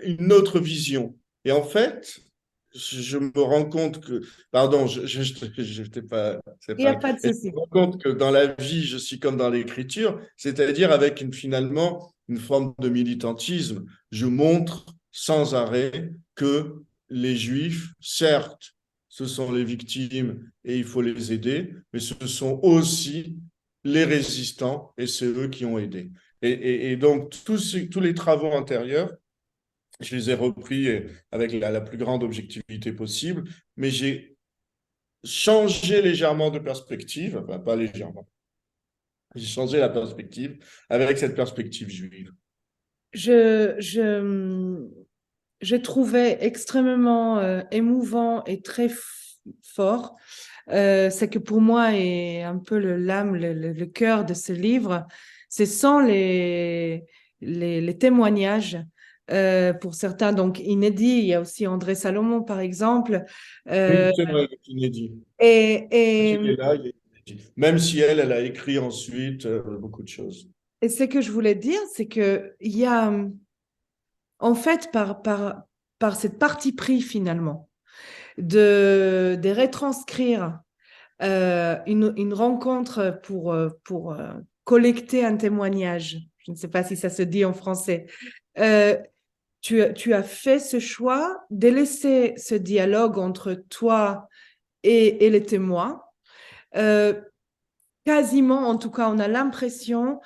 [SPEAKER 2] une autre vision. Et en fait, je me rends compte que, pardon, je t'ai pas, c'est
[SPEAKER 1] Il n'y a
[SPEAKER 2] pas,
[SPEAKER 1] pas de
[SPEAKER 2] mais je
[SPEAKER 1] souci.
[SPEAKER 2] me rends compte que dans la vie, je suis comme dans l'écriture, c'est-à-dire avec finalement une forme de militantisme. Je montre sans arrêt que les Juifs, certes, ce sont les victimes et il faut les aider, mais ce sont aussi les résistants et c'est eux qui ont aidé. Et donc, tous les travaux antérieurs, je les ai repris avec la plus grande objectivité possible, mais j'ai changé légèrement de perspective, enfin, pas légèrement, j'ai changé la perspective avec cette perspective juive.
[SPEAKER 1] Je, je, je trouvais extrêmement émouvant et très fort. C'est que pour moi, est un peu l'âme, le cœur de ce livre, ce sont les témoignages. Pour certains, donc inédits. Il y a aussi André Salomon, par exemple.
[SPEAKER 2] Oui,
[SPEAKER 1] Euh,
[SPEAKER 2] c'est vrai, inédit.
[SPEAKER 1] et, et,
[SPEAKER 2] Il est là, il est inédit. Même si elle a écrit ensuite beaucoup de choses.
[SPEAKER 1] et ce que je voulais dire, c'est que il y a, en fait, par cette partie pris finalement, de retranscrire une rencontre pour collecter un témoignage. Je ne sais pas si ça se dit en français. Euh, tu as fait ce choix de laisser ce dialogue entre toi et les témoins. Euh, Quasiment, en tout cas, on a l'impression,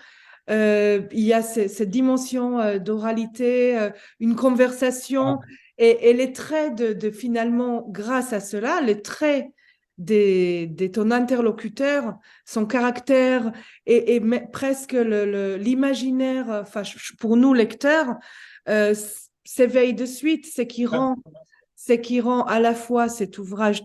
[SPEAKER 1] il y a cette dimension d'oralité, une conversation,
[SPEAKER 2] Ah,
[SPEAKER 1] et les traits finalement, grâce à cela, les traits de ton interlocuteur, son caractère et presque l'imaginaire, enfin, pour nous lecteurs, euh, s'éveille de suite, ce qui rend à la fois cet ouvrage,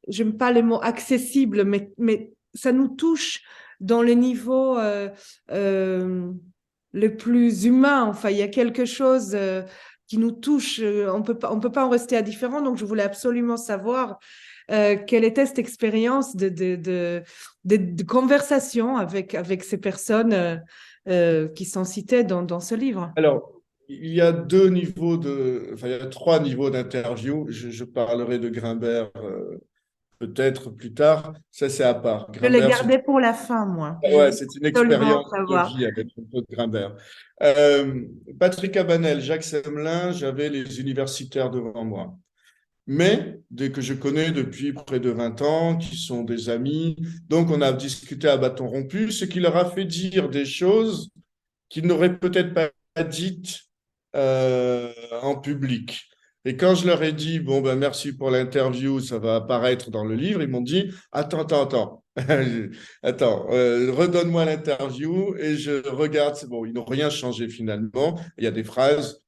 [SPEAKER 1] j'aime pas les mots accessible, mais ça nous touche dans le niveau euh, le plus humain. Enfin, il y a quelque chose qui nous touche. On peut pas en rester indifférent. Donc, je voulais absolument savoir quelle était cette expérience de conversation avec ces personnes qui sont citées dans ce livre.
[SPEAKER 2] alors, il y a deux niveaux enfin, il y a 3 niveaux d'interview. Je parlerai de Grimbert peut-être plus tard. Ça, c'est à part.
[SPEAKER 1] Je l'ai
[SPEAKER 2] Grimbert,
[SPEAKER 1] gardé pour la fin, moi. Je
[SPEAKER 2] ouais,
[SPEAKER 1] veux
[SPEAKER 2] c'est une
[SPEAKER 1] absolument
[SPEAKER 2] expérience de
[SPEAKER 1] savoir.
[SPEAKER 2] vie avec Claude Grimbert. Euh, Patrick Cabanel, Jacques Semelin, j'avais les universitaires devant moi. Mais dès que je connais depuis près de 20 ans, qui sont des amis, donc on a discuté à bâton rompu, ce qui leur a fait dire des choses qu'ils n'auraient peut-être pas dites en public. Et quand je leur ai dit, bon, ben merci pour l'interview, ça va apparaître dans le livre, ils m'ont dit, attends. Attends, redonne-moi l'interview et je regarde. C'est bon, ils n'ont rien changé finalement. Il y a des phrases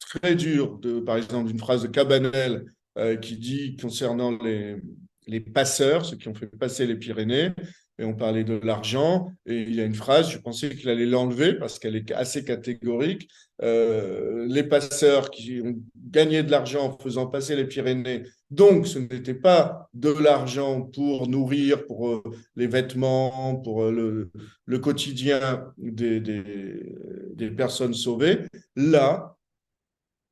[SPEAKER 2] très dures, par exemple, une phrase de Cabanel qui dit concernant les passeurs, ceux qui ont fait passer les Pyrénées, et on parlait de l'argent, et il y a une phrase, je pensais qu'il allait l'enlever parce qu'elle est assez catégorique. Les passeurs qui ont gagné de l'argent en faisant passer les Pyrénées, donc ce n'était pas de l'argent pour nourrir, pour les vêtements, pour le quotidien des personnes sauvées. Là,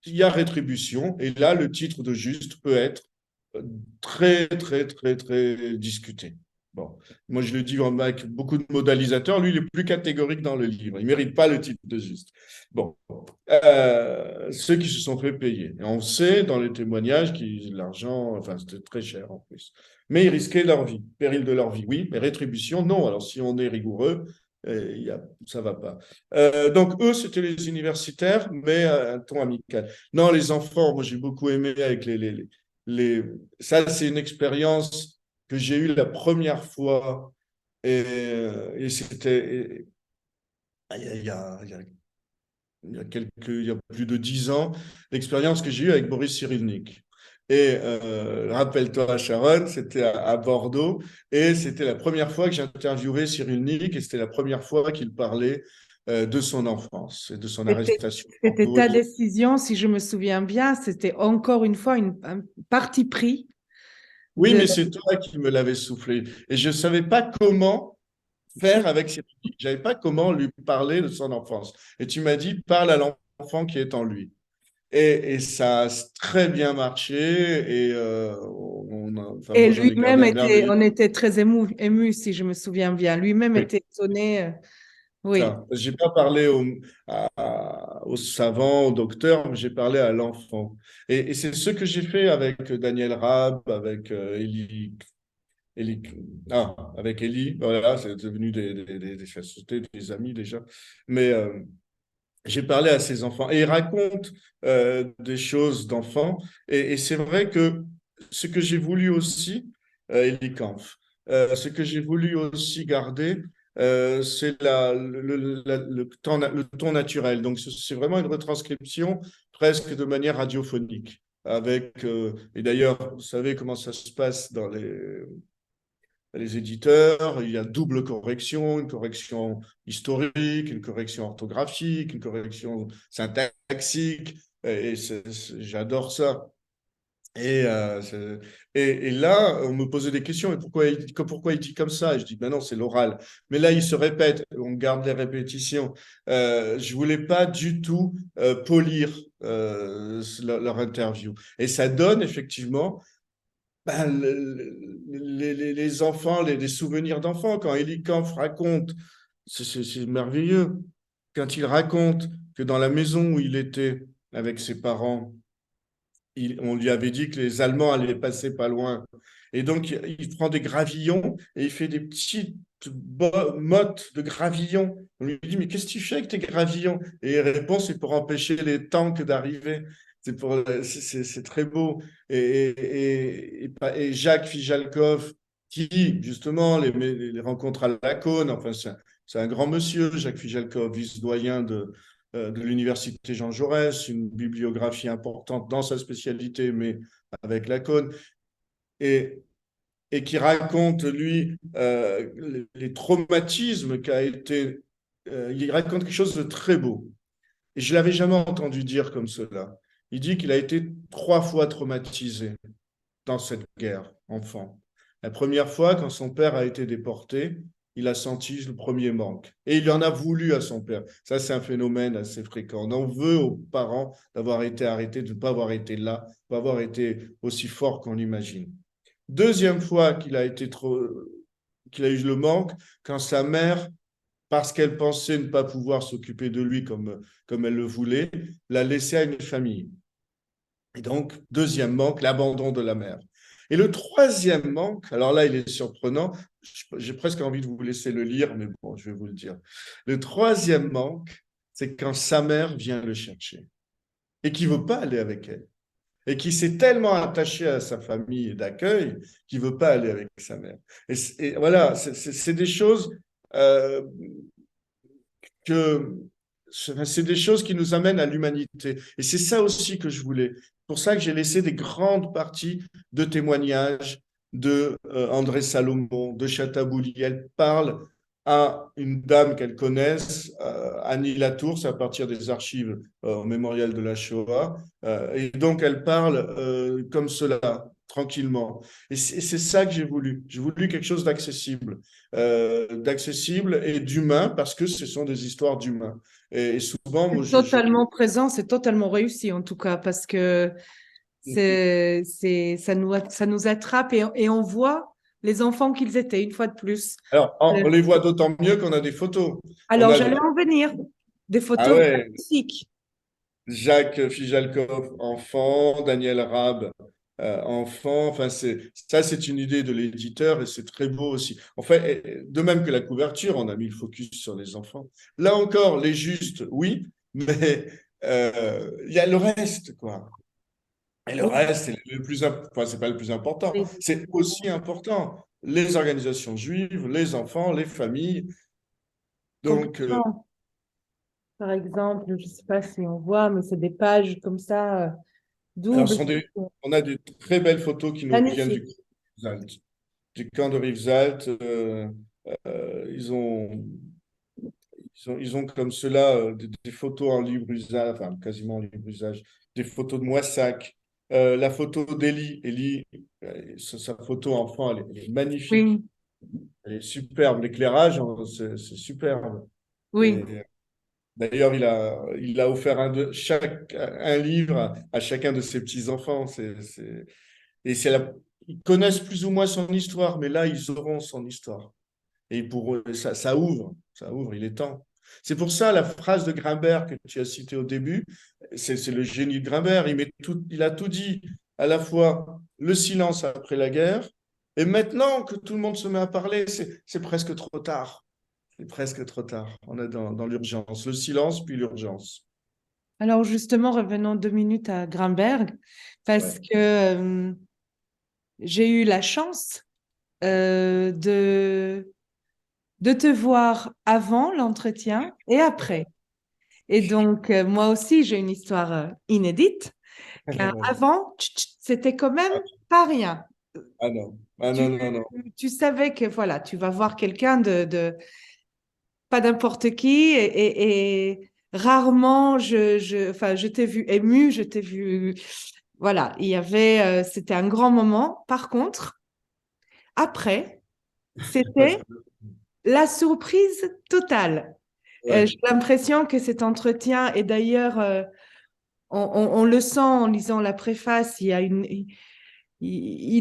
[SPEAKER 2] il y a rétribution, et là, le titre de juste peut être très, très, très, très discuté. Bon, moi je le dis avec beaucoup de modalisateurs, lui il est plus catégorique dans le livre, il ne mérite pas le titre de juste. Bon, ceux qui se sont fait payer. Et on sait dans les témoignages que l'argent, enfin c'était très cher en plus. Mais ils risquaient leur vie, péril de leur vie, oui, mais rétribution, non. Alors si on est rigoureux, ça ne va pas. Donc eux, c'était les universitaires, mais un ton amical. Non, les enfants, moi j'ai beaucoup aimé avec les... Ça, c'est une expérience que j'ai eue la première fois. Et c'était il y a, il y a- il y a plus de 10 ans, l'expérience que j'ai eue avec Boris Cyrulnik. Et rappelle-toi, Sharon, c'était à Bordeaux, et c'était la première fois que j'interviewais Cyrulnik, et c'était la première fois qu'il parlait de son enfance et de son arrestation.
[SPEAKER 1] C'était ta décision, si je me souviens bien, c'était encore une fois un parti pris
[SPEAKER 2] Oui,
[SPEAKER 1] de...
[SPEAKER 2] mais c'est toi qui me l'avais soufflé. Et je ne savais pas comment faire avec Cyrulnik. Je ne savais pas comment lui parler de son enfance. Et tu m'as dit, parle à l'enfant qui est en lui. Et ça a très bien marché. Et enfin,
[SPEAKER 1] Et
[SPEAKER 2] moi, j'en ai gardé
[SPEAKER 1] lui-même
[SPEAKER 2] un
[SPEAKER 1] était,
[SPEAKER 2] merveilleux.
[SPEAKER 1] on était très ému, si je me souviens bien. Lui-même
[SPEAKER 2] Oui,
[SPEAKER 1] était étonné. Oui.
[SPEAKER 2] ça. Je n'ai pas parlé aux savants, aux docteurs, mais j'ai parlé à l'enfant. Et c'est ce que j'ai fait avec Daniel Raab, avec Élie, avec Élie, voilà, c'est devenu des chasseurs, des amis déjà. Mais j'ai parlé à ces enfants et ils racontent des choses d'enfants. Et c'est vrai que ce que j'ai voulu aussi, Élie Kampf, ce que j'ai voulu aussi garder, c'est le ton naturel. Donc, c'est vraiment une retranscription presque de manière radiophonique. Avec, et d'ailleurs, vous savez comment ça se passe dans les éditeurs, il y a double correction, une correction historique, une correction orthographique, une correction syntaxique, et j'adore ça. Et, et là, on me posait des questions, et pourquoi il dit comme ça? Et je dis, ben non, c'est l'oral. Mais là, il se répète, on garde les répétitions. Je voulais pas du tout polir leur interview. Et ça donne effectivement ben, les enfants, les souvenirs d'enfants. Quand Eli Kampf raconte, c'est merveilleux, quand il raconte que dans la maison où il était avec ses parents, on lui avait dit que les Allemands allaient passer pas loin. Et donc, il prend des gravillons et il fait des petites mottes de gravillons. On lui dit, mais qu'est-ce que tu fais avec tes gravillons? Et il répond, c'est pour empêcher les tanks d'arriver. C'est très beau. Et Jacques Fijalkov, qui, justement, les rencontres à la Cône, enfin, c'est un grand monsieur, Jacques Fijalkov, vice-doyen de l'université Jean Jaurès, une bibliographie importante dans sa spécialité, mais avec la Cône, et, et qui raconte, lui, les traumatismes qu'a été... il raconte quelque chose de très beau. Et je ne l'avais jamais entendu dire comme cela. Il dit qu'il a été 3 fois traumatisé dans cette guerre, enfant. La première fois, quand son père a été déporté, il a senti le premier manque. Et il en a voulu à son père. Ça, c'est un phénomène assez fréquent. On en veut aux parents d'avoir été arrêtés, de ne pas avoir été là, de ne pas avoir été aussi fort qu'on l'imagine. Deuxième fois qu'il a eu le manque, quand sa mère, parce qu'elle pensait ne pas pouvoir s'occuper de lui comme elle le voulait, l'a laissé à une famille. Et donc, deuxième manque, l'abandon de la mère. Et le troisième manque, alors là, il est surprenant, j'ai presque envie de vous laisser le lire, mais bon, je vais vous le dire. Le troisième manque, c'est quand sa mère vient le chercher et qui ne veut pas aller avec elle. Et qui s'est tellement attaché à sa famille d'accueil qu'il ne veut pas aller avec sa mère. Et voilà, c'est des choses euh, que c'est des choses qui nous amènent à l'humanité. Et c'est ça aussi que je voulais. C'est pour ça que j'ai laissé des grandes parties de témoignages de André Salomon, de Chatabouli. Elle parle à une dame qu'elles connaissent, Annie Latour, c'est à partir des archives au mémorial de la Shoah. Et donc, elle parle comme cela, tranquillement. Et c'est ça que j'ai voulu. J'ai voulu quelque chose d'accessible et d'humain, parce que ce sont des histoires d'humains. Et souvent, moi,
[SPEAKER 1] C'est totalement présent, c'est totalement réussi en tout cas, parce que ça nous attrape et on voit les enfants qu'ils étaient, une fois de plus.
[SPEAKER 2] Alors,
[SPEAKER 1] Euh,
[SPEAKER 2] on les voit d'autant mieux qu'on a des photos. On
[SPEAKER 1] Alors,
[SPEAKER 2] a
[SPEAKER 1] j'allais en venir. Des
[SPEAKER 2] ah
[SPEAKER 1] photos
[SPEAKER 2] ouais,
[SPEAKER 1] magnifiques.
[SPEAKER 2] Jacques Fijalkov, enfant, Daniel Rabe, enfant. Enfin, c'est une idée de l'éditeur et c'est très beau aussi. En fait, de même que la couverture, on a mis le focus sur les enfants. Là encore, les justes, oui, mais il y a le reste, quoi. Et le
[SPEAKER 1] Oui,
[SPEAKER 2] reste, c'est le plus, enfin, c'est pas le plus important,
[SPEAKER 1] oui.
[SPEAKER 2] c'est aussi important. Les organisations juives, les enfants, les familles. Donc,
[SPEAKER 1] Complètement. Par exemple, je ne sais pas si on voit, mais c'est des pages comme ça,
[SPEAKER 2] alors,
[SPEAKER 1] doubles.
[SPEAKER 2] on a des très belles photos qui nous viennent
[SPEAKER 1] Magnifiques.
[SPEAKER 2] du camp de Rivesaltes. Ils ont, ils ont comme cela des photos en libre usage, enfin quasiment en libre usage, des photos de Moissac. La photo d'Élie, sa photo enfant, elle est magnifique,
[SPEAKER 1] Oui,
[SPEAKER 2] elle est superbe. L'éclairage, c'est superbe. Et
[SPEAKER 1] oui.
[SPEAKER 2] d'ailleurs, il a offert un livre à chacun de ses petits-enfants. Et ils connaissent plus ou moins son histoire, mais là, ils auront son histoire. Et pour eux, ça ouvre, il est temps. C'est pour ça la phrase de Grimbert que tu as citée au début, c'est le génie de Grimbert. Il a tout dit, à la fois le silence après la guerre, et maintenant que tout le monde se met à parler, c'est presque trop tard. C'est presque trop tard. On est dans l'urgence, le silence puis l'urgence.
[SPEAKER 1] Alors justement, revenons 2 minutes à Grimberg, parce
[SPEAKER 2] Ouais.
[SPEAKER 1] que j'ai eu la chance de te voir avant l'entretien et après. Et donc, moi aussi, j'ai une histoire inédite, car avant, c'était quand même pas rien.
[SPEAKER 2] Ah non, ah
[SPEAKER 1] Tu,
[SPEAKER 2] non, non, non.
[SPEAKER 1] tu savais que, voilà, tu vas voir quelqu'un pas n'importe qui, et rarement, enfin, je t'ai vu ému, je t'ai vu, voilà, c'était un grand moment. Par contre, après, c'était la surprise totale. J'ai
[SPEAKER 2] Ouais.
[SPEAKER 1] l'impression que cet entretien, et d'ailleurs, on le sent en lisant la préface, il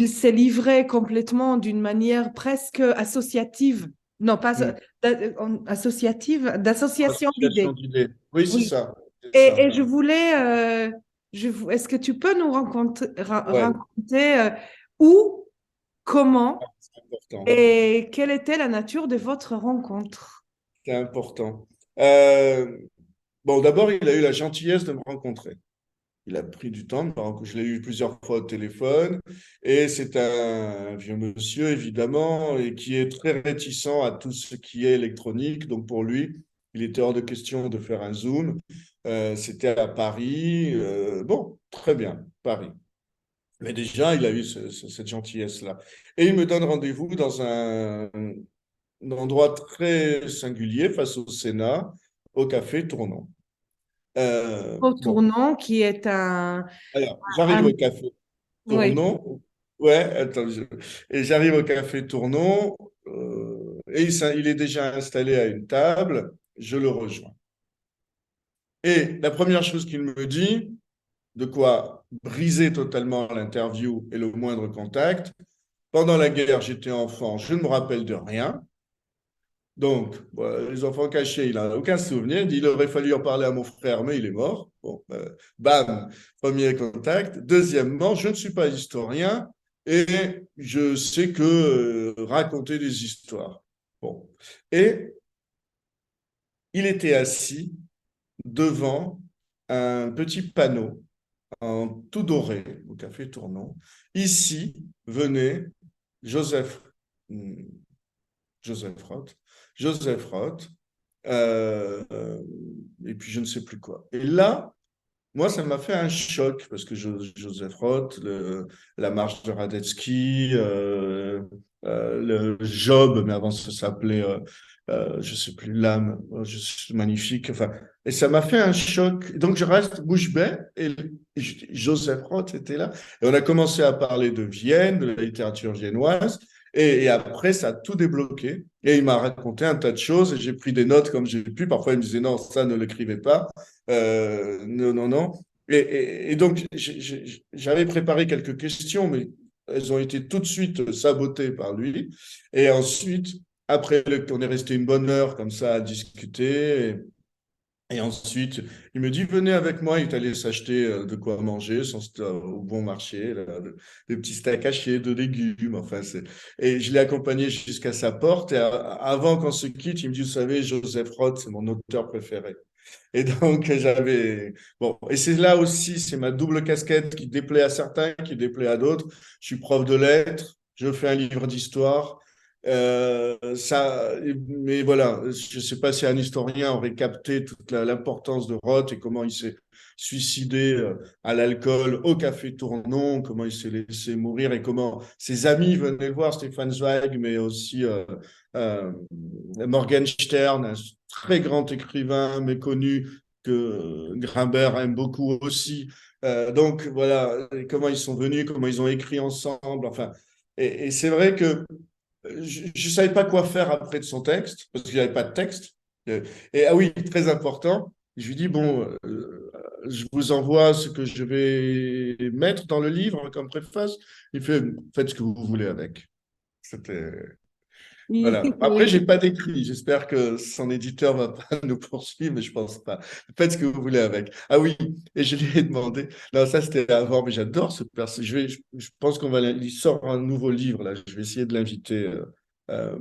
[SPEAKER 1] s'est livré complètement d'une manière presque associative. Non, pas
[SPEAKER 2] Hmm.
[SPEAKER 1] associative, d'association
[SPEAKER 2] Association
[SPEAKER 1] d'idées.
[SPEAKER 2] d'idées. Oui, c'est
[SPEAKER 1] Oui.
[SPEAKER 2] ça. C'est ça.
[SPEAKER 1] Et je voulais, est-ce que tu peux nous
[SPEAKER 2] Ouais,
[SPEAKER 1] raconter où, comment
[SPEAKER 2] c'est important.
[SPEAKER 1] et quelle était la nature de votre rencontre?
[SPEAKER 2] C'est important. Euh, bon, d'abord, il a eu la gentillesse de me rencontrer. Il a pris du temps de me rencontrer. Je l'ai eu plusieurs fois au téléphone. Et c'est un vieux monsieur, évidemment, et qui est très réticent à tout ce qui est électronique. Donc, pour lui, il était hors de question de faire un Zoom. C'était à Paris. Bon, très bien, Paris. Mais déjà, il a eu cette gentillesse-là. Et il me donne rendez-vous dans un endroit très singulier face au Sénat, au café Tournon.
[SPEAKER 1] Au
[SPEAKER 2] Bon,
[SPEAKER 1] tournant, qui est
[SPEAKER 2] alors, j'arrive
[SPEAKER 1] un-
[SPEAKER 2] au café
[SPEAKER 1] oui,
[SPEAKER 2] Tournon. Ouais, attends, et j'arrive au café Tournon, et il est déjà installé à une table. Je le rejoins. Et la première chose qu'il me dit, de quoi briser totalement l'interview et le moindre contact. Pendant la guerre, j'étais enfant, je ne me rappelle de rien. Donc, voilà, les enfants cachés, il n'en a aucun souvenir. Il dit, il aurait fallu en parler à mon frère, mais il est mort. Bon, bam, premier contact. Deuxièmement, je ne suis pas historien et je sais que raconter des histoires. Bon. Et il était assis devant un petit panneau en tout doré au café Tournon. Ici venait Joseph, hmm, Joseph Roth. Joseph Roth, euh, euh, et puis je ne sais plus quoi. Et là, moi, ça m'a fait un choc parce que Joseph Roth, la marche de Radetzky, le Job, mais avant ça s'appelait, je sais plus, l'âme, magnifique. Enfin, et ça m'a fait un choc. Donc je reste bouche bée et Joseph Roth était là. Et on a commencé à parler de Vienne, de la littérature viennoise. Et après, ça a tout débloqué. Et il m'a raconté un tas de choses et j'ai pris des notes comme j'ai pu. Parfois, il me disait non, ça ne l'écrivez pas. Non, non, non. Et donc, j'avais préparé quelques questions, mais elles ont été tout de suite sabotées par lui. Et ensuite, après, on est resté une bonne heure comme ça à discuter. Et ensuite, il me dit, venez avec moi. Il est allé s'acheter de quoi manger au bon marché, là, des petits steaks hachés, de légumes. Enfin, et je l'ai accompagné jusqu'à sa porte. Et avant qu'on se quitte, il me dit, vous savez, Joseph Roth, c'est mon auteur préféré. Et donc, j'avais. Bon, et c'est là aussi, c'est ma double casquette qui déplaît à certains, qui déplaît à d'autres. Je suis prof de lettres, je fais un livre d'histoire. Mais voilà, je ne sais pas si un historien aurait capté toute l'importance de Roth et comment il s'est suicidé à l'alcool au Café Tournon, comment il s'est laissé mourir et comment ses amis venaient le voir, Stéphane Zweig, mais aussi euh, Morgenstern, un très grand écrivain méconnu que Grimbert aime beaucoup aussi. Donc voilà, comment ils sont venus, comment ils ont écrit ensemble. Enfin, et c'est vrai que je ne savais pas quoi faire après de son texte, parce qu'il n'y avait pas de texte. Et ah oui, très important, je lui dis, bon, je vous envoie ce que je vais mettre dans le livre comme préface. Il fait, faites ce que vous voulez avec. C'était. Voilà. Après,
[SPEAKER 1] Oui.
[SPEAKER 2] j'ai pas d'écrit. J'espère que son éditeur va pas nous poursuivre, mais je pense pas. Faites ce que vous voulez avec. Ah oui, et je lui ai demandé. Non, ça c'était avant, mais j'adore ce personnage. Je pense il sort un nouveau livre là. Je vais essayer de l'inviter. Euh,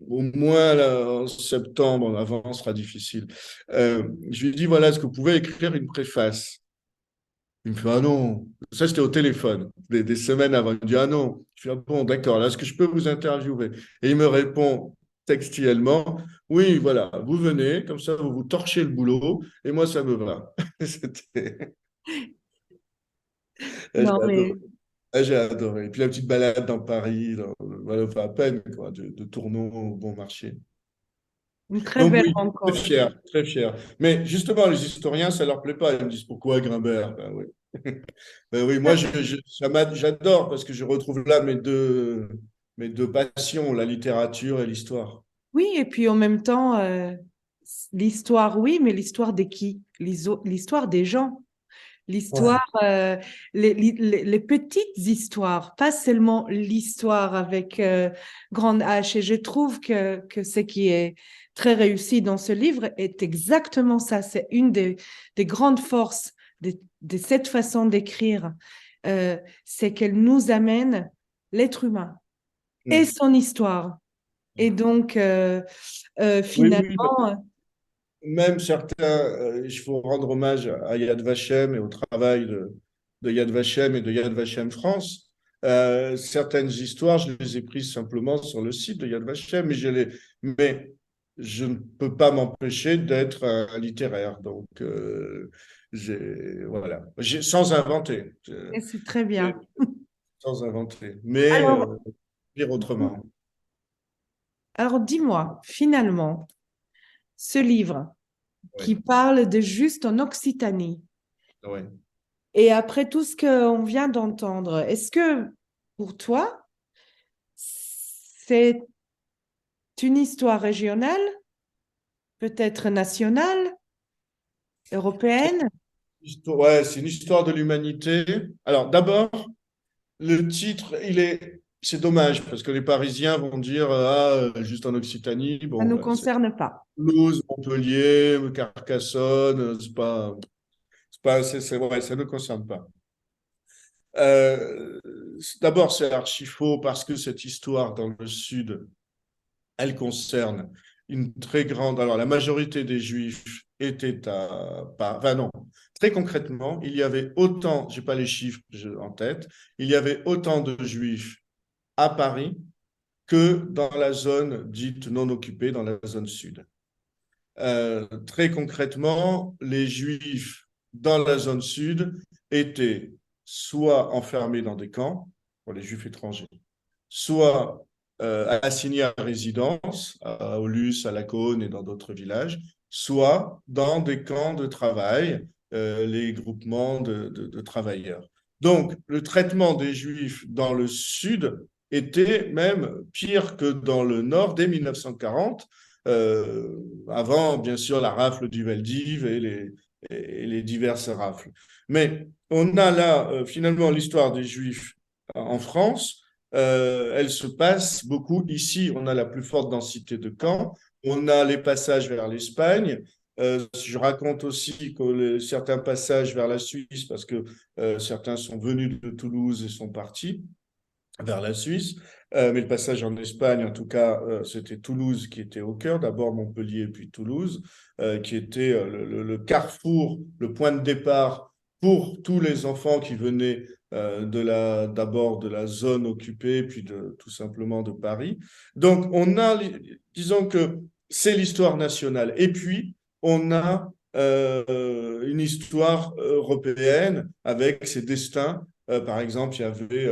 [SPEAKER 2] Au moins là, en septembre, avant, ce sera difficile. Je lui ai dit voilà, est-ce que vous pouvez écrire une préface? Il me fait, ah non, ça c'était au téléphone, des semaines avant. Il me dit, ah non. Je fais, ah bon, d'accord, là, est-ce que je peux vous interviewer? Et il me répond textuellement, oui, voilà, vous venez, comme ça, vous vous torchez le boulot, et moi, ça me va. C'était, j'ai
[SPEAKER 1] Non,
[SPEAKER 2] adoré.
[SPEAKER 1] mais
[SPEAKER 2] J'ai adoré. Et puis la petite balade dans Paris, voilà, enfin, à peine, quoi, de Tournon au Bon Marché.
[SPEAKER 1] une très
[SPEAKER 2] Donc
[SPEAKER 1] belle
[SPEAKER 2] oui, très
[SPEAKER 1] rencontre.
[SPEAKER 2] fier, très fier. Mais justement, les historiens, ça leur plaît pas. Ils me disent pourquoi Grimbert? Ben oui. Ben oui, moi, j'adore parce que je retrouve là mes deux passions, la littérature et l'histoire.
[SPEAKER 1] Oui, et puis en même temps, l'histoire, oui, mais l'histoire de qui? L'histoire des gens.
[SPEAKER 2] Ouais.
[SPEAKER 1] L'histoire, les petites histoires, pas seulement l'histoire avec grande H. Et je trouve que ce qui est très réussi dans ce livre est exactement ça. C'est une des grandes forces de cette façon d'écrire. C'est qu'elle nous amène l'être humain et
[SPEAKER 2] Mm.
[SPEAKER 1] son histoire. Et donc,
[SPEAKER 2] Oui, oui,
[SPEAKER 1] finalement,
[SPEAKER 2] même certains, il faut rendre hommage à Yad Vashem et au travail de Yad Vashem et de Yad Vashem France. Certaines histoires, je les ai prises simplement sur le site de Yad Vashem, mais je ne peux pas m'empêcher d'être un littéraire. Donc, voilà, sans inventer,
[SPEAKER 1] et c'est très bien.
[SPEAKER 2] sans inventer, mais
[SPEAKER 1] Alors,
[SPEAKER 2] dire autrement.
[SPEAKER 1] alors dis-moi, finalement, ce livre
[SPEAKER 2] Oui,
[SPEAKER 1] qui parle de juste en Occitanie,
[SPEAKER 2] oui.
[SPEAKER 1] et après tout ce qu'on vient d'entendre, est-ce que pour toi, c'est une histoire régionale, peut-être nationale, européenne?
[SPEAKER 2] Ouais, c'est une histoire de l'humanité. Alors, d'abord, le titre, c'est dommage parce que les Parisiens vont dire juste en Occitanie,
[SPEAKER 1] Ça ne
[SPEAKER 2] bon,
[SPEAKER 1] nous
[SPEAKER 2] ben, c'est
[SPEAKER 1] concerne pas.
[SPEAKER 2] Toulouse, Montpellier, Carcassonne, ouais, ça ne concerne pas. Euh, D'abord, c'est archi faux parce que cette histoire dans le Sud, elle concerne une très grande. Alors, la majorité des Juifs étaient enfin, non. Très concrètement, il y avait autant, je n'ai pas les chiffres en tête, il y avait autant de Juifs à Paris que dans la zone dite non occupée, dans la zone sud. Très concrètement, les Juifs dans la zone sud étaient soit enfermés dans des camps pour les Juifs étrangers, soit assignés à résidence, à Aulus, à Lacaune et dans d'autres villages, soit dans des camps de travail, les groupements de travailleurs. Donc, le traitement des Juifs dans le sud était même pire que dans le nord dès 1940, avant, bien sûr, la rafle du Veldiv et les diverses rafles. Mais on a là, finalement, l'histoire des Juifs en France. Elle se passe beaucoup ici. On a la plus forte densité de camps. On a les passages vers l'Espagne. Je raconte aussi que certains passages vers la Suisse, parce que certains sont venus de Toulouse et sont partis vers la Suisse. Mais le passage en Espagne, en tout cas, c'était Toulouse qui était au cœur, d'abord Montpellier puis Toulouse, qui était le carrefour, le point de départ pour tous les enfants qui venaient d'abord de la zone occupée, puis tout simplement de Paris. Donc, disons que c'est l'histoire nationale. Et puis, on a une histoire européenne avec ses destins. Par exemple, il y avait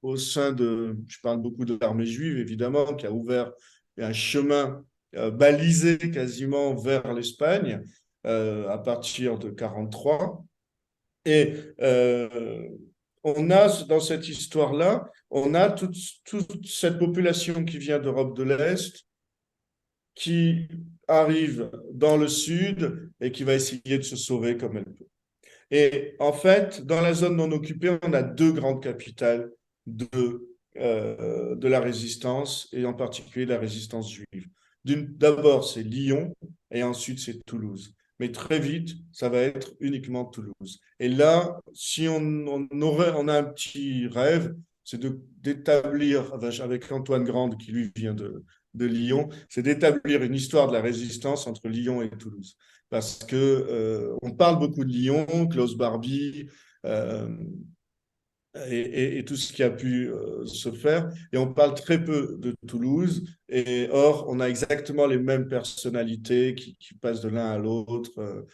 [SPEAKER 2] au sein je parle beaucoup de l'armée juive, évidemment, qui a ouvert un chemin balisé quasiment vers l'Espagne à partir de 1943. Et on a, dans cette histoire-là, on a toute cette population qui vient d'Europe de l'Est, qui arrive dans le sud et qui va essayer de se sauver comme elle peut. Et en fait, dans la zone non occupée, on a deux grandes capitales de la résistance, et en particulier la résistance juive. D'abord, c'est Lyon, et ensuite, c'est Toulouse. Mais très vite, ça va être uniquement Toulouse. Et là, si on a un petit rêve, c'est d'établir, avec Antoine Grande, qui lui vient de Lyon, c'est d'établir une histoire de la résistance entre Lyon et Toulouse. Parce que on parle beaucoup de Lyon, Klaus Barbie, euh, et tout ce qui a pu se faire. Et on parle très peu de Toulouse. Et or, on a exactement les mêmes personnalités qui passent de l'un à l'autre.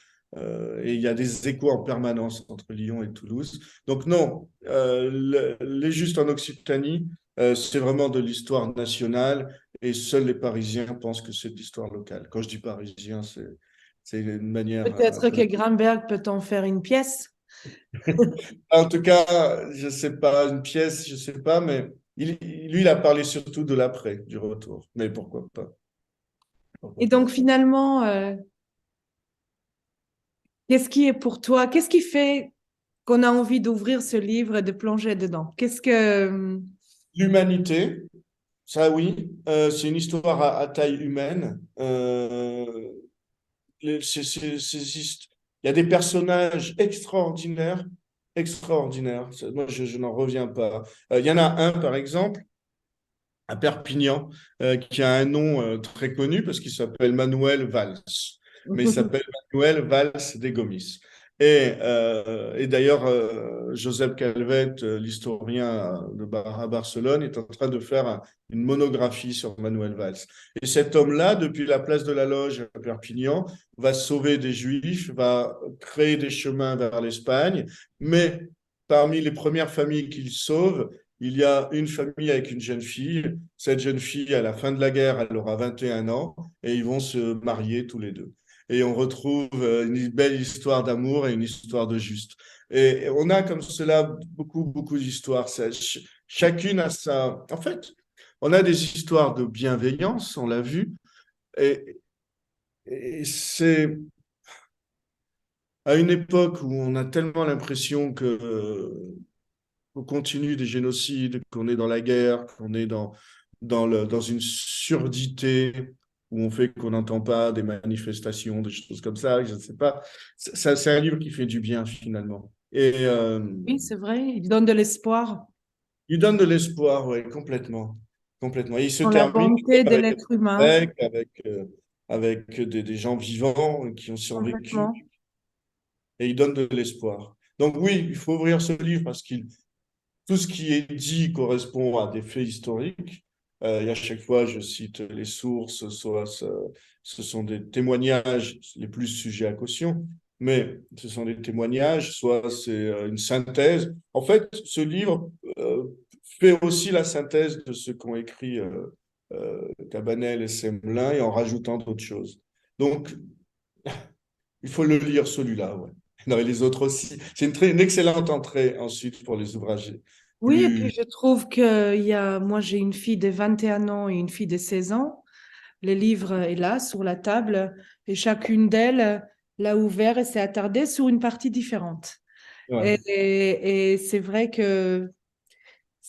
[SPEAKER 2] Et il y a des échos en permanence entre Lyon et Toulouse. Donc non, les Justes en Occitanie, c'est vraiment de l'histoire nationale. Et seuls les Parisiens pensent que c'est de l'histoire locale. Quand je dis parisien, c'est une manière un
[SPEAKER 1] Peut-être
[SPEAKER 2] peu.
[SPEAKER 1] que Gramberg peut en faire une pièce.
[SPEAKER 2] En tout cas, je sais pas, une pièce, je sais pas, mais lui, il a parlé surtout de l'après, du retour. Mais pourquoi pas?
[SPEAKER 1] Et
[SPEAKER 2] Pourquoi pas?
[SPEAKER 1] donc finalement, qu'est-ce qui est pour toi, qu'est-ce qui fait qu'on a envie d'ouvrir ce livre et de plonger dedans? Qu'est-ce que...
[SPEAKER 2] L'humanité, ça oui, c'est une histoire à taille humaine. Il y a des personnages extraordinaires, extraordinaires. Moi, je n'en reviens pas. Il y en a un, par exemple, à Perpignan, qui a un nom très connu parce qu'il s'appelle Manuel Valls. Mais il s'appelle Manuel Valls de Gomis. Et d'ailleurs, Joseph Calvet, l'historien à Barcelone, est en train de faire une monographie sur Manuel Valls. Et cet homme-là, depuis la place de la Loge à Perpignan, va sauver des Juifs, va créer des chemins vers l'Espagne, mais parmi les premières familles qu'il sauve, il y a une famille avec une jeune fille. Cette jeune fille, à la fin de la guerre, elle aura 21 ans et ils vont se marier tous les deux. Et on retrouve une belle histoire d'amour et une histoire de juste. Et on a comme cela beaucoup, beaucoup d'histoires. Chacune a sa... En fait, on a des histoires de bienveillance, on l'a vu. Et, et c'est à une époque où on a tellement l'impression qu'on continue des génocides, qu'on est dans la guerre, qu'on est dans une surdité où on fait qu'on n'entend pas des manifestations, des choses comme ça, je ne sais pas. C'est un livre qui fait du bien finalement. Et
[SPEAKER 1] Oui, c'est vrai, il donne de l'espoir
[SPEAKER 2] il donne de l'espoir, ouais, complètement. Complètement. Et il se
[SPEAKER 1] dans la
[SPEAKER 2] termine
[SPEAKER 1] bonté de
[SPEAKER 2] avec,
[SPEAKER 1] l'être humain,
[SPEAKER 2] avec des gens vivants qui ont survécu
[SPEAKER 1] complètement.
[SPEAKER 2] et il donne de l'espoir. Donc oui, il faut ouvrir ce livre parce qu'il tout ce qui est dit correspond à des faits historiques. Et à chaque fois, je cite les sources, soit ce sont des témoignages les plus sujets à caution. mais ce sont des témoignages, soit c'est une synthèse. En fait, ce livre fait aussi la synthèse de ce qu'ont écrit Cabanel et Semelin et en rajoutant d'autres choses. Donc, il faut le lire, celui-là, ouais. Non, et les autres aussi. C'est une excellente entrée ensuite pour les ouvrages
[SPEAKER 1] Oui, et puis
[SPEAKER 2] plus.
[SPEAKER 1] je trouve que moi j'ai une fille de 21 ans et une fille de 16 ans. Le livre est là sur la table et chacune d'elles l'a ouvert et s'est attardée sur une partie différente.
[SPEAKER 2] Ouais.
[SPEAKER 1] Et c'est vrai que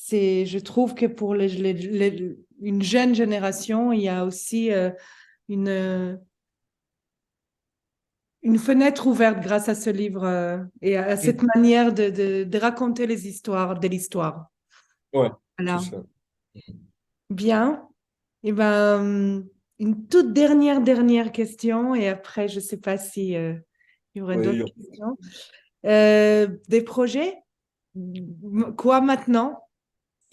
[SPEAKER 1] je trouve que pour une jeune génération, il y a aussi une, une fenêtre ouverte grâce à ce livre et à cette manière de raconter les histoires de l'histoire.
[SPEAKER 2] Ouais, c'est
[SPEAKER 1] Voilà.
[SPEAKER 2] ça.
[SPEAKER 1] Bien. Et ben, une toute dernière question et après, je ne sais pas si il y aurait d'autres
[SPEAKER 2] Oui.
[SPEAKER 1] questions. Des projets? Quoi maintenant?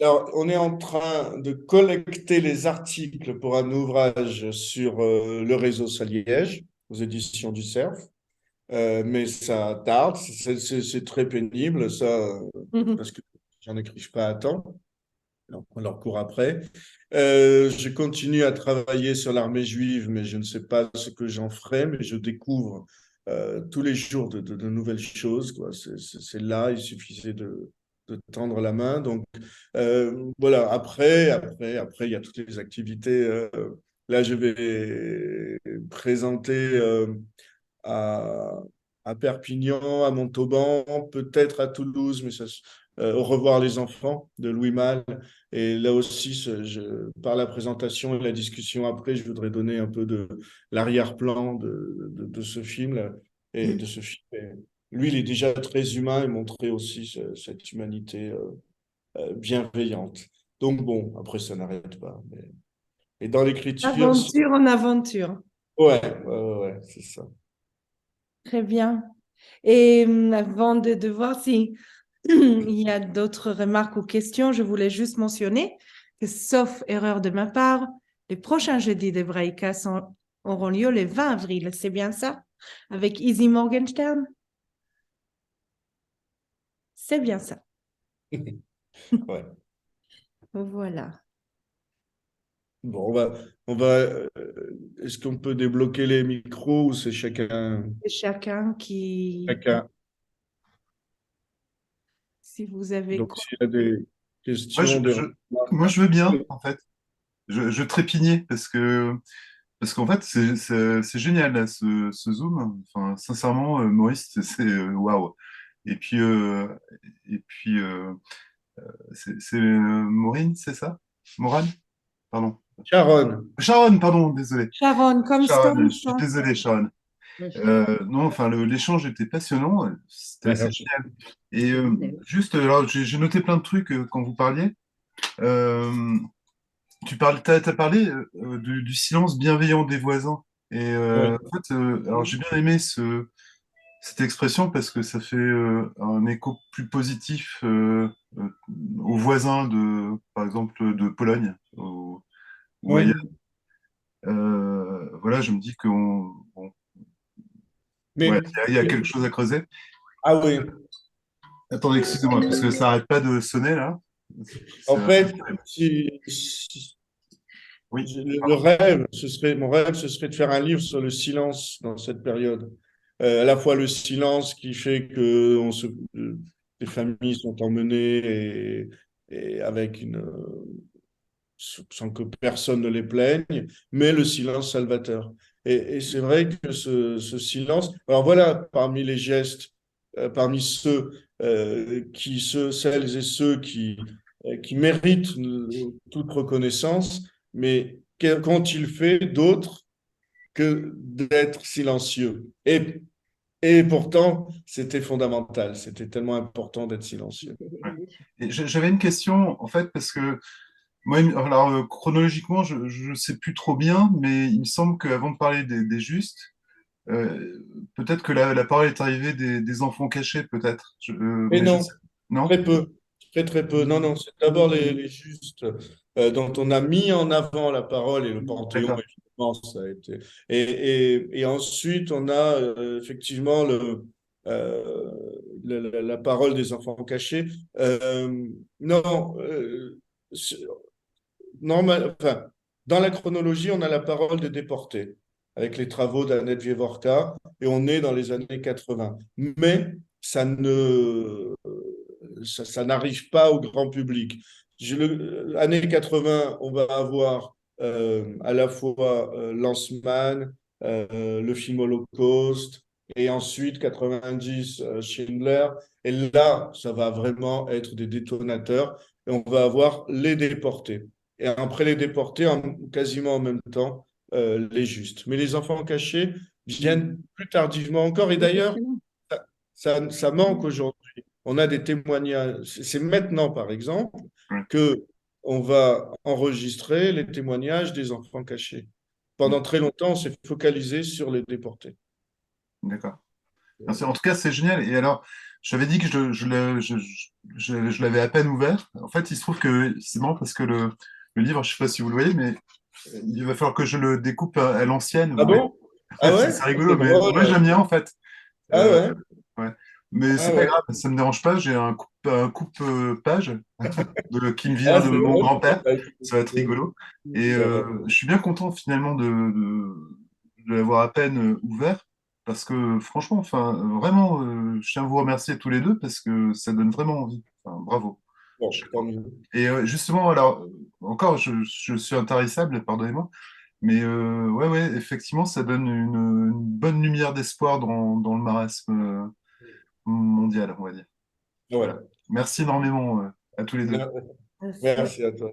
[SPEAKER 2] Alors, on est en train de collecter les articles pour un ouvrage sur le réseau Saliège aux éditions du Cerf. Mais ça tarde, c'est très pénible, ça, parce que j'en écris pas à temps. Donc, on leur court après. Je continue à travailler sur l'armée juive, mais je ne sais pas ce que j'en ferai, mais je découvre tous les jours de nouvelles choses, quoi. C'est là, il suffisait de tendre la main. Donc, voilà, après, il y a toutes les activités. Là, je vais présenter à, à Perpignan, à Montauban, peut-être à Toulouse, mais ça, au revoir les enfants de Louis Malle. Et là aussi, par la présentation et la discussion après, je voudrais donner un peu de l'arrière-plan de ce film-là et de ce film. Et lui, il est déjà très humain et montrer aussi cette humanité bienveillante. Donc bon, après, ça n'arrête pas. Et dans l'écriture,
[SPEAKER 1] Aventure en aventure.
[SPEAKER 2] ouais, c'est ça.
[SPEAKER 1] Très bien. Et avant de voir si il y a d'autres remarques ou questions, je voulais juste mentionner que, sauf erreur de ma part, les prochains jeudis de auront lieu le 20 avril. C'est bien ça? Avec Izzy Morgenstern? C'est bien ça.
[SPEAKER 2] Ouais.
[SPEAKER 1] Voilà.
[SPEAKER 2] Bon, est-ce qu'on peut débloquer les micros ou c'est chacun,
[SPEAKER 1] C'est chacun qui,
[SPEAKER 2] chacun?
[SPEAKER 1] si vous avez
[SPEAKER 2] Donc,
[SPEAKER 1] quoi.
[SPEAKER 2] s'il y a des
[SPEAKER 4] Moi,
[SPEAKER 2] questions, des remarques.
[SPEAKER 4] moi, je veux bien, en fait. Je trépignais parce qu'en fait, c'est génial, là, ce Zoom. Enfin, sincèrement, Maurice, waouh. Et puis, euh, et puis c'est Maureen, c'est ça? Morane? Pardon.
[SPEAKER 2] Sharon,
[SPEAKER 4] Sharon, pardon, désolé.
[SPEAKER 1] Sharon, comme
[SPEAKER 4] Sharon,
[SPEAKER 1] Stone.
[SPEAKER 4] je suis désolé, Sharon. Non, enfin, l'échange était passionnant, c'était assez
[SPEAKER 2] merci.
[SPEAKER 4] génial. Et juste, alors, j'ai noté plein de trucs quand vous parliez. Euh, t'as parlé du silence bienveillant des voisins. Et
[SPEAKER 2] Ouais.
[SPEAKER 4] en fait, alors j'ai bien aimé cette expression parce que ça fait un écho plus positif euh, aux voisins par exemple, de Pologne ou
[SPEAKER 2] Ouais.
[SPEAKER 4] ailleurs. Voilà, je me dis bon, ouais,
[SPEAKER 2] Mais,
[SPEAKER 4] il y a quelque chose à creuser.
[SPEAKER 2] ah oui,
[SPEAKER 4] Attendez, excusez-moi, parce que ça n'arrête pas de sonner là. C'est
[SPEAKER 2] en
[SPEAKER 4] un peu
[SPEAKER 2] fait,
[SPEAKER 4] terrible. Oui,
[SPEAKER 2] le rêve, mon rêve, ce serait de faire un livre sur le silence dans cette période. À la fois le silence qui fait que les familles sont emmenées et avec sans que personne ne les plaigne, mais le silence salvateur. Et c'est vrai que ce silence, alors voilà, parmi les gestes, parmi celles et ceux qui méritent toute reconnaissance, mais qu'ont-ils fait d'autre que d'être silencieux? Et pourtant, c'était fondamental, c'était tellement important d'être silencieux.
[SPEAKER 4] ouais. Et j'avais une question en fait parce que moi, alors chronologiquement, je ne sais plus trop bien, mais il me semble qu'avant de parler des justes, peut-être que la parole est arrivée des enfants cachés, peut-être.
[SPEAKER 2] Mais
[SPEAKER 4] Mais je
[SPEAKER 2] non,
[SPEAKER 4] sais. Non?
[SPEAKER 2] très peu. Très, très peu. Non, non, c'est d'abord les Justes dont on a mis en avant la parole et le Panthéon,
[SPEAKER 4] D'accord.
[SPEAKER 2] évidemment, ça a été. Et ensuite, on a effectivement euh, la parole des enfants cachés. Non, c'est- enfin, dans la chronologie, on a la parole des déportés avec les travaux d'Annette Vievorka et on est dans les années 80. Mais ça n'arrive pas au grand public. Années 80, on va avoir à la fois Lanzmann, le film Holocauste, et ensuite 90, Schindler. Et là, ça va vraiment être des détonateurs. Et on va avoir les déportés. Et après les déportés, quasiment en même temps, les justes. Mais les enfants cachés viennent plus tardivement encore. Et d'ailleurs,
[SPEAKER 3] Exactement.
[SPEAKER 2] ça manque aujourd'hui. On a des témoignages. C'est maintenant, par exemple,
[SPEAKER 4] Ouais.
[SPEAKER 2] que on va enregistrer les témoignages des enfants cachés. Pendant très longtemps, on s'est focalisé sur les déportés.
[SPEAKER 4] D'accord. Merci. En tout cas, c'est génial. Et alors, j'avais dit que je l'avais à peine ouvert. En fait, il se trouve que c'est marrant parce que le livre, je ne sais pas si vous le voyez, mais il va falloir que je le découpe à l'ancienne.
[SPEAKER 2] Ah
[SPEAKER 4] Vous voyez.
[SPEAKER 2] bon? Ah ouais?
[SPEAKER 4] C'est
[SPEAKER 2] C'est
[SPEAKER 4] rigolo, mais moi,
[SPEAKER 2] drôle.
[SPEAKER 4] j'aime bien, en fait.
[SPEAKER 2] Ah
[SPEAKER 4] Euh,
[SPEAKER 2] ouais?
[SPEAKER 4] ouais. Mais
[SPEAKER 2] Ah
[SPEAKER 4] c'est pas
[SPEAKER 2] ouais.
[SPEAKER 4] grave, ça me dérange pas. J'ai un coupe page qui me vient
[SPEAKER 2] Ah,
[SPEAKER 4] de
[SPEAKER 2] c'est
[SPEAKER 4] mon
[SPEAKER 2] vrai.
[SPEAKER 4] grand-père. Ça va être rigolo. Et
[SPEAKER 2] Ouais.
[SPEAKER 4] je suis bien content finalement de l'avoir à peine ouvert parce que franchement, enfin, vraiment, je tiens à vous remercier tous les deux parce que ça donne vraiment envie. Enfin, bravo.
[SPEAKER 2] Bon, tant
[SPEAKER 4] Chapeau.
[SPEAKER 2] mieux.
[SPEAKER 4] Et justement, alors, encore, je suis intarissable, pardonnez-moi, mais ouais, ouais, effectivement, ça donne une bonne lumière d'espoir dans le marasme mondial, on va dire.
[SPEAKER 2] Ouais.
[SPEAKER 4] Voilà. Merci énormément à tous les deux.
[SPEAKER 1] Merci.
[SPEAKER 2] Merci à toi.